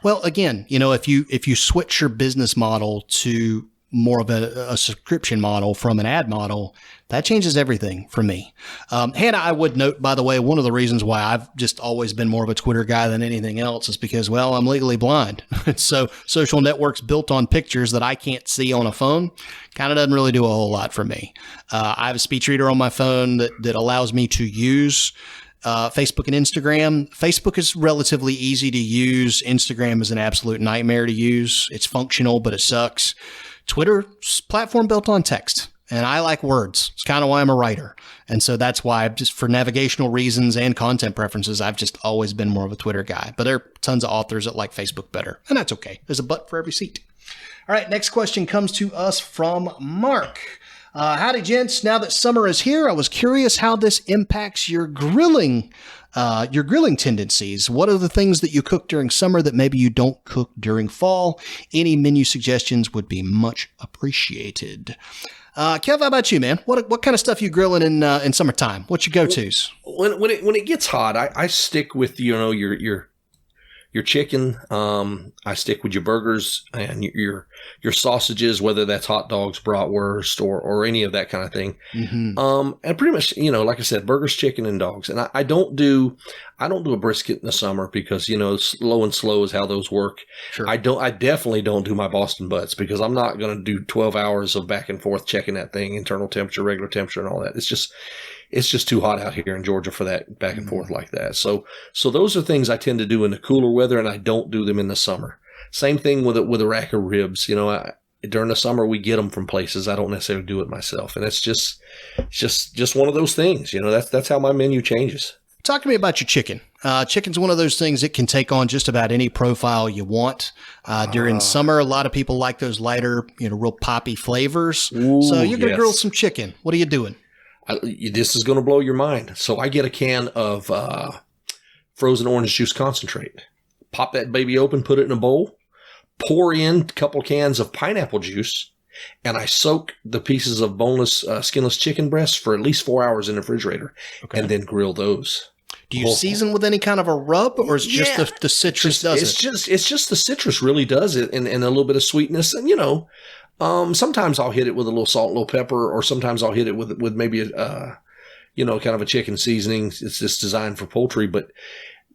Well, again, you know, if you switch your business model to more of a subscription model from an ad model, that changes everything for me. Hannah, I would note, by the way, one of the reasons why I've just always been more of a Twitter guy than anything else is because, well, I'm legally blind. So social networks built on pictures that I can't see on a phone kind of doesn't really do a whole lot for me. I have a speech reader on my phone that allows me to use Facebook and Instagram. Facebook is relatively easy to use. Instagram is an absolute nightmare to use. It's functional, but it sucks. Twitter's platform built on text, and I like words. It's kind of why I'm a writer. And so that's why, just for navigational reasons and content preferences, I've just always been more of a Twitter guy. But there are tons of authors that like Facebook better, and that's okay. There's a butt for every seat. All right, next question comes to us from Mark. Howdy, gents. Now that summer is here, I was curious how this impacts your grilling tendencies. What are the things that you cook during summer that maybe you don't cook during fall? Any menu suggestions would be much appreciated. Kev, how about you, man? What kind of stuff you grilling in summertime? What's your go-tos? When it gets hot, I stick with your chicken. I stick with your burgers and your sausages, whether that's hot dogs, bratwurst, or any of that kind of thing. Mm-hmm. And pretty much, like I said, burgers, chicken, and dogs. And I don't do a brisket in the summer because, slow and slow is how those work. Sure. I definitely don't do my Boston butts because I'm not going to do 12 hours of back and forth checking that thing, internal temperature, regular temperature, and all that. It's just too hot out here in Georgia for that back and forth like that. So those are things I tend to do in the cooler weather, and I don't do them in the summer. Same thing with a rack of ribs. During the summer we get them from places. I don't necessarily do it myself, and it's just one of those things. That's how my menu changes. Talk to me about your chicken. Chicken's one of those things that can take on just about any profile you want. During summer, a lot of people like those lighter, real poppy flavors. Ooh, so you're going to grill some chicken. What are you doing? This is going to blow your mind. So I get a can of frozen orange juice concentrate. Pop that baby open, put it in a bowl, pour in a couple cans of pineapple juice, and I soak the pieces of boneless, skinless chicken breasts for at least 4 hours in the refrigerator, and then grill those. Do you season with any kind of a rub, or is it just the citrus does it? It's just the citrus really does it, and a little bit of sweetness, and sometimes I'll hit it with a little salt, a little pepper, or sometimes I'll hit it with maybe a kind of a chicken seasoning. It's just designed for poultry, but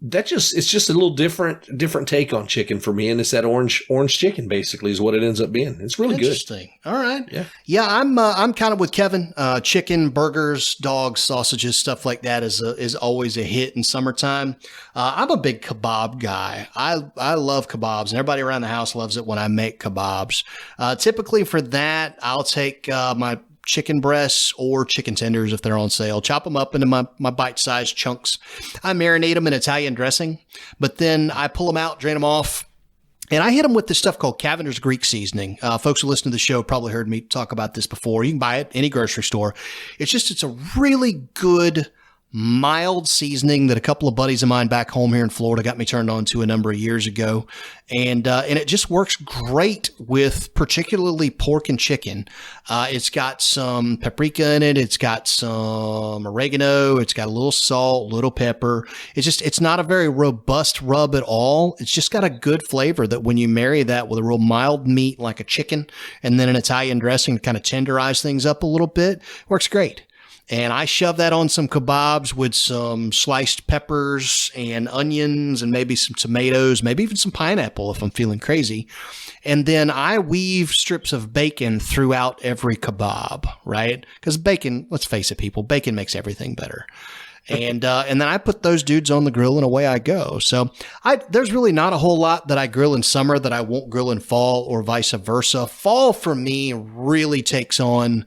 it's just a little different take on chicken for me, and it's that orange chicken basically is what it ends up being. It's really good. Interesting. All right. Yeah. I'm kind of with Kevin. Chicken, burgers, dogs, sausages, stuff like that is always a hit in summertime. I'm a big kebab guy. I love kebabs, and everybody around the house loves it when I make kebabs. Typically for that, I'll take my chicken breasts or chicken tenders if they're on sale. Chop them up into my bite-sized chunks. I marinate them in Italian dressing, but then I pull them out, drain them off, and I hit them with this stuff called Cavender's Greek seasoning. Folks who listen to the show probably heard me talk about this before. You can buy it at any grocery store. It's a really good, mild seasoning that a couple of buddies of mine back home here in Florida got me turned on to a number of years ago. And it just works great with particularly pork and chicken. It's got some paprika in it. It's got some oregano. It's got a little salt, little pepper. It's not a very robust rub at all. It's just got a good flavor that when you marry that with a real mild meat like a chicken and then an Italian dressing to kind of tenderize things up a little bit, works great. And I shove that on some kebabs with some sliced peppers and onions and maybe some tomatoes, maybe even some pineapple if I'm feeling crazy. And then I weave strips of bacon throughout every kebab, right? Because bacon, let's face it, people, bacon makes everything better. And then I put those dudes on the grill and away I go. So there's really not a whole lot that I grill in summer that I won't grill in fall or vice versa. Fall for me really takes on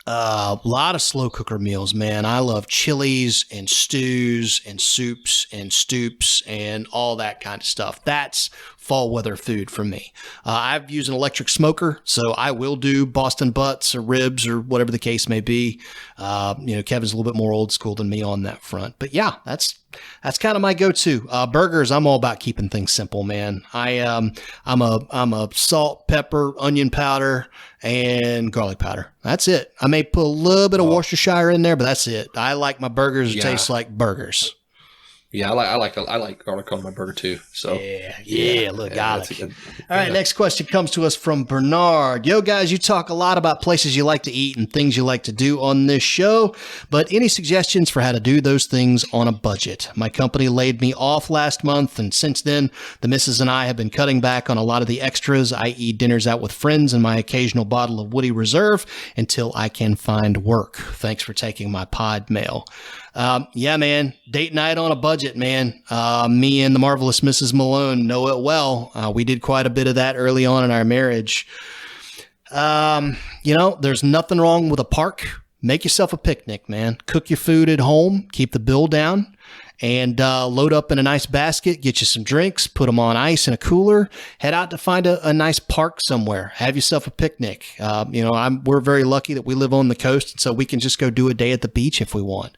a lot of slow cooker meals, man. I love chilies and stews and soups and stoops and all that kind of stuff. That's fall weather food for me. I've used an electric smoker, so I will do Boston butts or ribs or whatever the case may be. Kevin's a little bit more old school than me on that front. But yeah, that's kind of my go-to. Burgers, I'm all about keeping things simple, man. I'm a salt, pepper, onion powder, and garlic powder. That's it. I may put a little bit of Worcestershire in there, but that's it. I like my burgers to taste like burgers. Yeah, I like garlic on my burger too. So garlic. All right, next question comes to us from Bernard. Yo, guys, you talk a lot about places you like to eat and things you like to do on this show, but any suggestions for how to do those things on a budget? My company laid me off last month, and since then, the missus and I have been cutting back on a lot of the extras, i.e. dinners out with friends and my occasional bottle of Woody Reserve until I can find work. Thanks for taking my pod mail. Yeah, man, date night on a budget, man. Me and the marvelous Mrs. Malone know it well. We did quite a bit of that early on in our marriage. There's nothing wrong with a park. Make yourself a picnic, man. Cook your food at home. Keep the bill down. And load up in a nice basket, get you some drinks, put them on ice in a cooler, head out to find a nice park somewhere. Have yourself a picnic. We're very lucky that we live on the coast, so we can just go do a day at the beach if we want.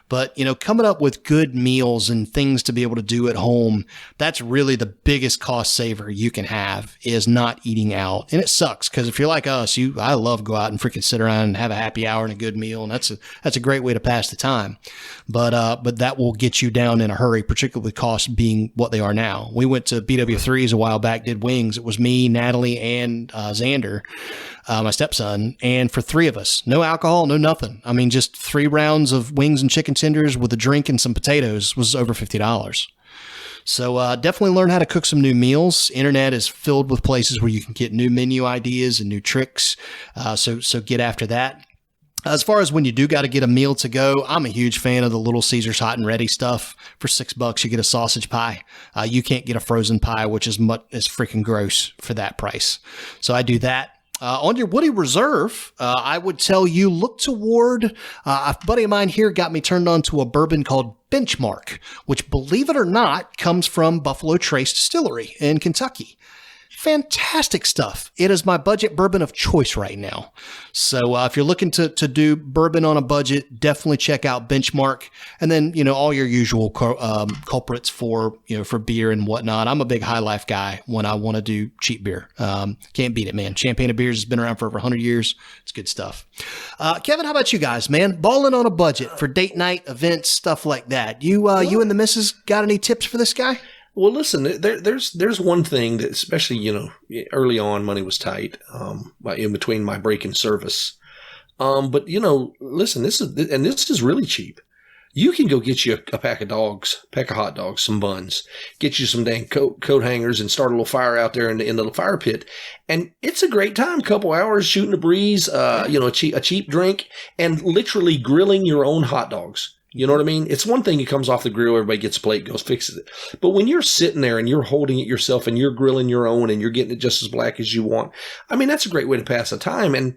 But, coming up with good meals and things to be able to do at home, that's really the biggest cost saver you can have is not eating out. And it sucks because if you're like us, I love go out and freaking sit around and have a happy hour and a good meal. And that's a great way to pass the time. But that will get you down in a hurry, particularly with costs being what they are now. We went to BW3s a while back, did wings. It was me, Natalie, and Xander. My stepson, and for three of us, no alcohol, no nothing. I mean, just 3 rounds of wings and chicken tenders with a drink and some potatoes was over $50. So definitely learn how to cook some new meals. Internet is filled with places where you can get new menu ideas and new tricks. So get after that. As far as when you do got to get a meal to go, I'm a huge fan of the Little Caesars hot and ready stuff. For $6, you get a sausage pie. You can't get a frozen pie, which is freaking gross for that price. So I do that. On your Woody Reserve, I would tell you look toward, a buddy of mine here got me turned on to a bourbon called Benchmark, which, believe it or not, comes from Buffalo Trace Distillery in Kentucky. Fantastic stuff. It is my budget bourbon of choice right now. So if you're looking to do bourbon on a budget, definitely check out Benchmark. And then, all your usual culprits for beer and whatnot. I'm a big High Life guy when I want to do cheap beer. Can't beat it, man. Champagne of Beers has been around for over 100 years. It's good stuff. Kevin, how about you guys, man? Balling on a budget for date night, events, stuff like that. You and the missus got any tips for this guy? Well, listen, there's one thing that, especially, early on, money was tight, in between my break in service. But listen, this is really cheap. You can go get you a pack of hot dogs, some buns, get you some dang coat hangers and start a little fire out there in the fire pit. And it's a great time. Couple hours shooting a breeze, a cheap drink and literally grilling your own hot dogs. You know what I mean? It's one thing, it comes off the grill, everybody gets a plate, goes fixes it. But when you're sitting there and you're holding it yourself and you're grilling your own and you're getting it just as black as you want, I mean, that's a great way to pass the time. And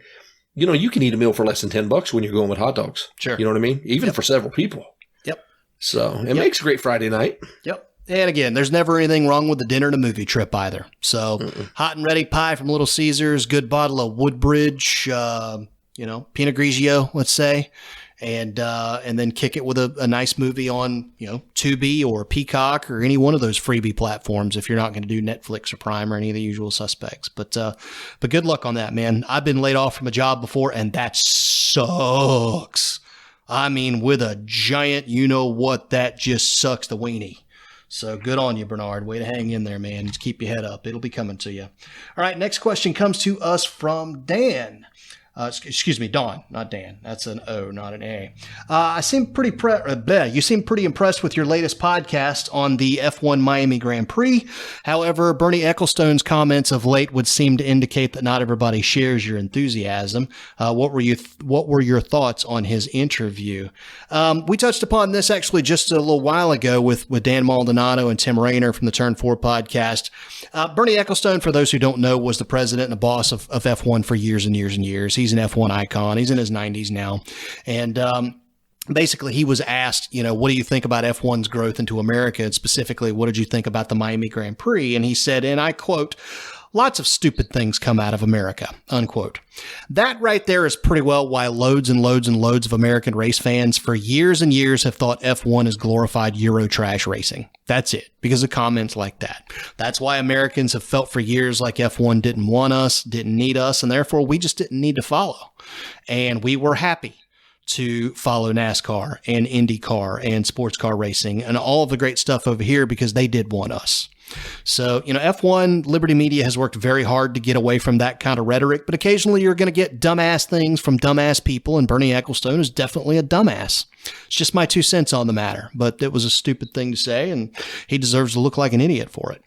you can eat a meal for less than $10 when you're going with hot dogs. Sure. You know what I mean? Even for several people. Yep. So it makes a great Friday night. Yep. And again, there's never anything wrong with the dinner and a movie trip either. So hot and ready pie from Little Caesars, good bottle of Woodbridge, Pinot Grigio, let's say, and then kick it with a nice movie on, Tubi or Peacock or any one of those freebie platforms if you're not going to do Netflix or Prime or any of the usual suspects. But good luck on that, man. I've been laid off from a job before, and that sucks. I mean, with a giant, that just sucks the weenie. So good on you, Bernard. Way to hang in there, man. Just keep your head up. It'll be coming to you. All right, next question comes to us from Dan. Don, not Dan. That's an O, not an A. You seem pretty impressed with your latest podcast on the F1 Miami Grand Prix. However, Bernie Ecclestone's comments of late would seem to indicate that not everybody shares your enthusiasm. What were your thoughts on his interview? We touched upon this actually just a little while ago with Dan Maldonado and Tim Reiner from the Turn 4 podcast. Bernie Ecclestone, for those who don't know, was the president and the boss of F1 for years and years and years. He's an F1 icon. He's in his 90s now. And basically, he was asked, what do you think about F1's growth into America? And specifically, what did you think about the Miami Grand Prix? And he said, and I quote, "Lots of stupid things come out of America," unquote. That right there is pretty well why loads and loads and loads of American race fans for years and years have thought F1 is glorified Euro trash racing. That's it, because of comments like that. That's why Americans have felt for years like F1 didn't want us, didn't need us, and therefore we just didn't need to follow. And we were happy to follow NASCAR and IndyCar and sports car racing and all of the great stuff over here because they did want us. So, F1, Liberty Media has worked very hard to get away from that kind of rhetoric, but occasionally you're going to get dumbass things from dumbass people, and Bernie Ecclestone is definitely a dumbass. It's just my 2 cents on the matter, but it was a stupid thing to say, and he deserves to look like an idiot for it.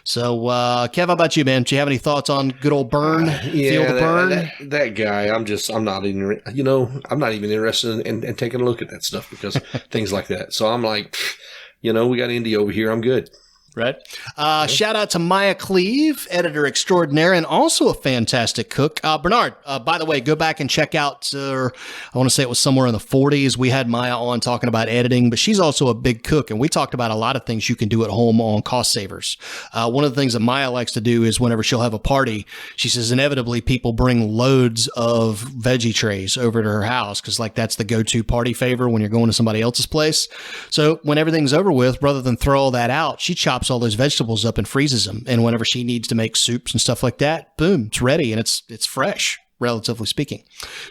So, Kev, how about you, man? Do you have any thoughts on good old Burn? Feel the burn? That guy, I'm not even interested in taking a look at that stuff because things like that. So I'm like, we got Indy over here. I'm good. Right. Shout out to Maya Cleve, editor extraordinaire, and also a fantastic cook. Bernard, by the way, go back and check out, I want to say it was somewhere in the 40s. We had Maya on talking about editing, but she's also a big cook. And we talked about a lot of things you can do at home on cost savers. One of the things that Maya likes to do is whenever she'll have a party, she says inevitably people bring loads of veggie trays over to her house because that's the go-to party favor when you're going to somebody else's place. So when everything's over with, rather than throw all that out, she chops all those vegetables up and freezes them. And whenever she needs to make soups and stuff like that, boom, it's ready and it's fresh, relatively speaking.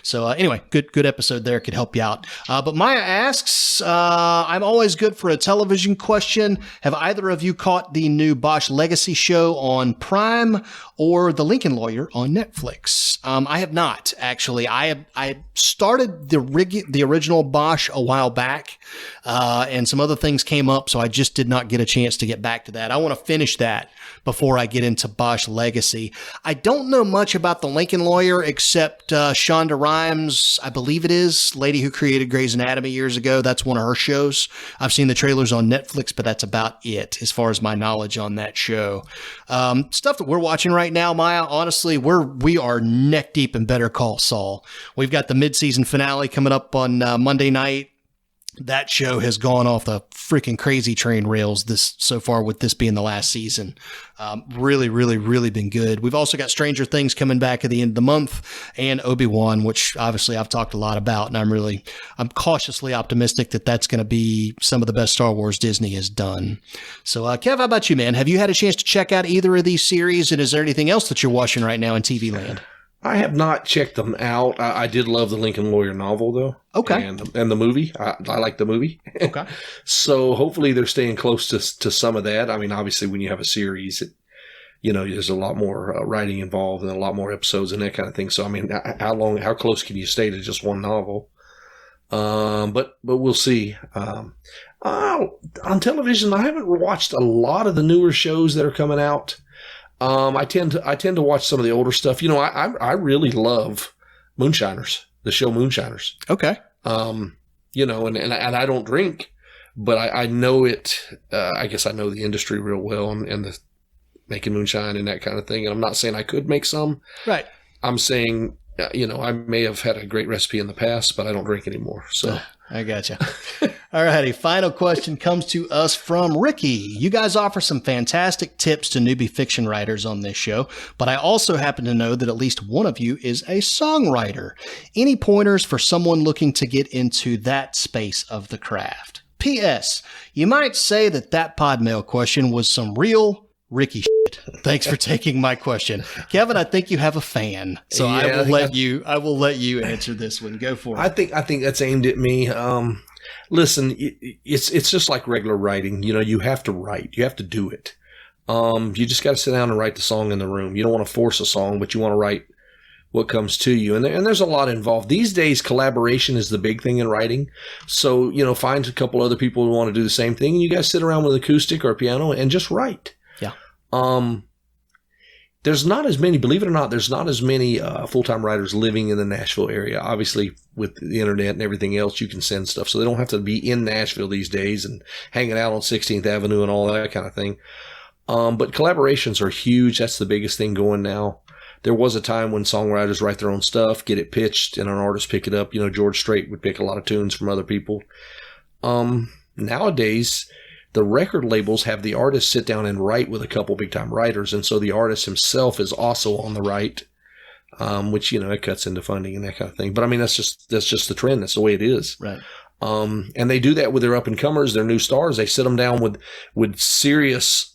So anyway, good episode there. Could help you out. But Maya asks, I'm always good for a television question. Have either of you caught the new Bosch Legacy show on Prime or The Lincoln Lawyer on Netflix? I have not, actually. I started the original Bosch a while back, and some other things came up, so I just did not get a chance to get back to that. I want to finish that before I get into Bosch Legacy. I don't know much about The Lincoln Lawyer except Shonda Rhimes, I believe it is, lady who created Grey's Anatomy years ago. That's one of her shows. I've seen the trailers on Netflix, but that's about it as far as my knowledge on that show. Stuff that we're watching right now, Maya, honestly, we are neck deep in Better Call Saul. We've got the mid-season finale coming up on Monday night. That show has gone off the freaking crazy train rails so far, with this being the last season. Really, really, really been good. We've also got Stranger Things coming back at the end of the month, and Obi-Wan, which obviously I've talked a lot about, and I'm cautiously optimistic that that's going to be some of the best Star Wars Disney has done. So, Kev, how about you, man? Have you had a chance to check out either of these series, and is there anything else that you're watching right now in TV land? I have not checked them out. I did love the Lincoln Lawyer novel, though. Okay. And the movie. I like the movie. Okay. So hopefully they're staying close to some of that. I mean, obviously, when you have a series, there's a lot more writing involved and a lot more episodes and that kind of thing. So, I mean, how close can you stay to just one novel? But we'll see. On television, I haven't watched a lot of the newer shows that are coming out. I tend to watch some of the older stuff. I really love Moonshiners, the show Moonshiners. Okay. And I don't drink, but I know it. I guess I know the industry real well and the making moonshine and that kind of thing. And I'm not saying I could make some. Right. I'm saying I may have had a great recipe in the past, but I don't drink anymore. So I gotcha. All righty. Final question comes to us from Ricky. You guys offer some fantastic tips to newbie fiction writers on this show, but I also happen to know that at least one of you is a songwriter. Any pointers for someone looking to get into that space of the craft? P.S. You might say that pod mail question was some real Ricky shit. Thanks for taking my question. Kevin, I think you have a fan. So I will let you answer this one. Go for it. I think that's aimed at me. Listen, it's just like regular writing. You have to write. You have to do it. You just got to sit down and write the song in the room. You don't want to force a song, but you want to write what comes to you. And there's a lot involved. These days, collaboration is the big thing in writing. So, find a couple other people who want to do the same thing, and you guys sit around with an acoustic or a piano and just write. Yeah. There's not as many, believe it or not, there's not as many full-time writers living in the Nashville area. Obviously, with the internet and everything else, you can send stuff. So they don't have to be in Nashville these days and hanging out on 16th Avenue and all that kind of thing. But collaborations are huge. That's the biggest thing going now. There was a time when songwriters write their own stuff, get it pitched, and an artist pick it up. George Strait would pick a lot of tunes from other people. Nowadays, the record labels have the artist sit down and write with a couple big-time writers, and so the artist himself is also on the write, which, it cuts into funding and that kind of thing. But, I mean, that's just the trend. That's the way it is. Right. And they do that with their up-and-comers, their new stars. They sit them down with serious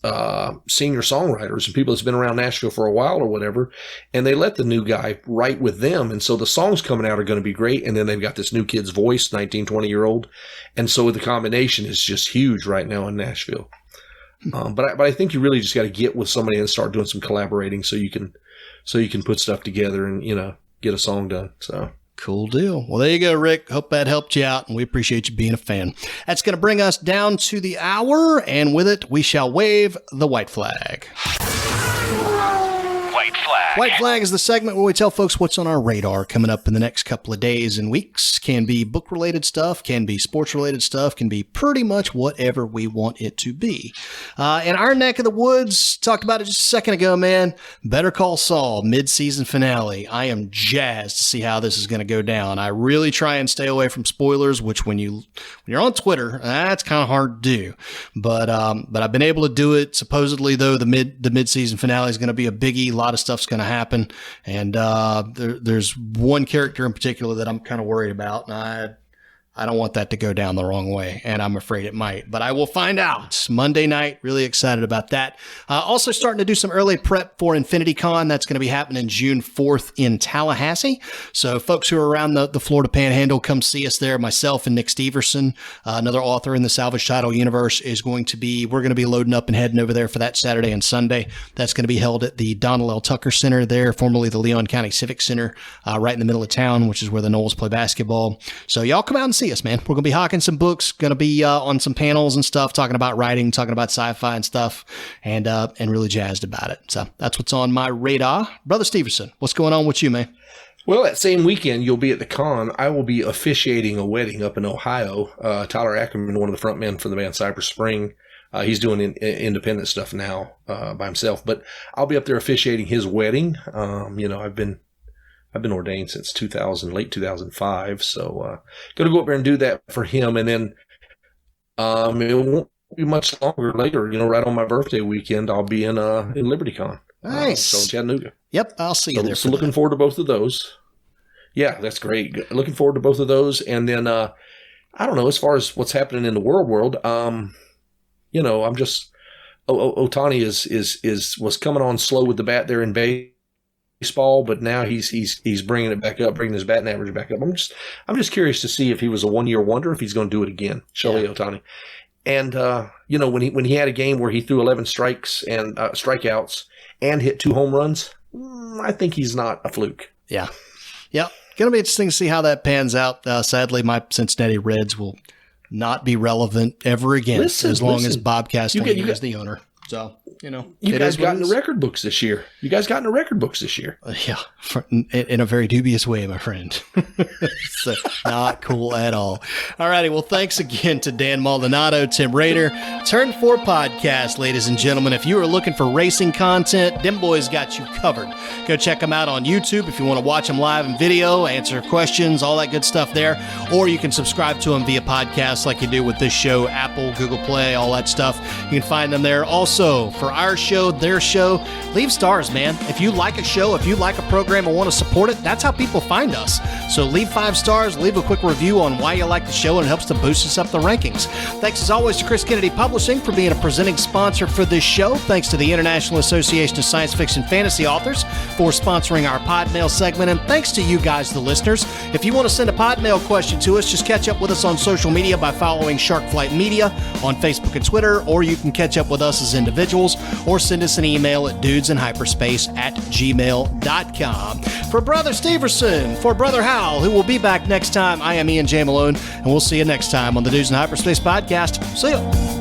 senior songwriters and people that's been around Nashville for a while or whatever, and they let the new guy write with them. And so the songs coming out are going to be great, and then they've got this new kid's voice, 19, 20-year-old. And so the combination is just huge right now in Nashville. But I think you really just got to get with somebody and start doing some collaborating so you can put stuff together and, get a song done. So. Cool deal. Well, there you go, Rick. Hope that helped you out, and we appreciate you being a fan. That's going to bring us down to the hour, and with it, we shall wave the white flag. White flag. White flag is the segment where we tell folks what's on our radar coming up in the next couple of days and weeks. Can be book-related stuff, can be sports-related stuff, can be pretty much whatever we want it to be. In our neck of the woods, talked about it just a second ago, man. Better Call Saul, mid-season finale. I am jazzed to see how this is going to go down. I really try and stay away from spoilers, which when you're on Twitter, that's kind of hard to do. But I've been able to do it. Supposedly, though, the mid-season finale is going to be a biggie. A lot of stuff's going to happen, and there's one character in particular that I'm kind of worried about, and I don't want that to go down the wrong way, and I'm afraid it might, but I will find out Monday night. Really excited about that. Also starting to do some early prep for Infinity Con. That's going to be happening June 4th in Tallahassee. So folks who are around the Florida Panhandle, come see us there. Myself and Nick Steverson, another author in the salvage title universe, we're going to be loading up and heading over there for that Saturday and Sunday. That's going to be held at the Donald L. Tucker Center there, formerly the Leon County Civic Center, right in the middle of town, which is where the Knowles play basketball. So y'all come out and see us, man. We're going to be hawking some books, going to be on some panels and stuff, talking about writing, talking about sci-fi and stuff, and really jazzed about it. So that's what's on my radar. Brother Steverson, what's going on with you, man? Well, that same weekend, you'll be at the con. I will be officiating a wedding up in Ohio. Tyler Ackerman, one of the front men for the band Cypress Spring, he's doing independent stuff now by himself, but I'll be up there officiating his wedding. I've been ordained since late 2005, so going to go up there and do that for him, and then it won't be much longer later. Right on my birthday weekend, I'll be in LibertyCon. Nice. So in Chattanooga. Yep, I'll see you there. So looking forward to both of those. Yeah, that's great. Looking forward to both of those, and then I don't know, as far as what's happening in the world. I'm just Ohtani was coming on slow with the bat there in baseball, but now he's bringing it back up, bringing his batting average back up. I'm just curious to see if he was a one-year wonder, if he's going to do it again, Shohei Ohtani. And when he had a game where he threw 11 strikes and strikeouts and hit 2 home runs, I think he's not a fluke. Yeah. Going to be interesting to see how that pans out. Sadly, my Cincinnati Reds will not be relevant ever again as long as Bob Castleton is the owner. So, you know, you guys got into record books this year. Yeah, in a very dubious way, my friend. So, not cool at all. All righty. Well, thanks again to Dan Maldonado, Tim Reiner. Turn 4 podcast, ladies and gentlemen. If you are looking for racing content, them boys got you covered. Go check them out on YouTube if you want to watch them live in video, answer questions, all that good stuff there. Or you can subscribe to them via podcast like you do with this show, Apple, Google Play, all that stuff. You can find them there. Also, for our show, their show, leave stars, man. If you like a show, if you like a program and want to support it, that's how people find us. So leave 5 stars, leave a quick review on why you like the show, and it helps to boost us up the rankings. Thanks as always to Chris Kennedy Publishing for being a presenting sponsor for this show. Thanks to the International Association of Science Fiction Fantasy Authors for sponsoring our pod mail segment. And thanks to you guys, the listeners. If you want to send a pod mail question to us, just catch up with us on social media by following Shark Flight Media on Facebook and Twitter, or you can catch up with us as individuals, or send us an email at dudesinhyperspace@gmail.com. For Brother Steverson, for Brother Howell, who will be back next time, I am Ian J. Malone, and we'll see you next time on the Dudes in Hyperspace podcast. See ya.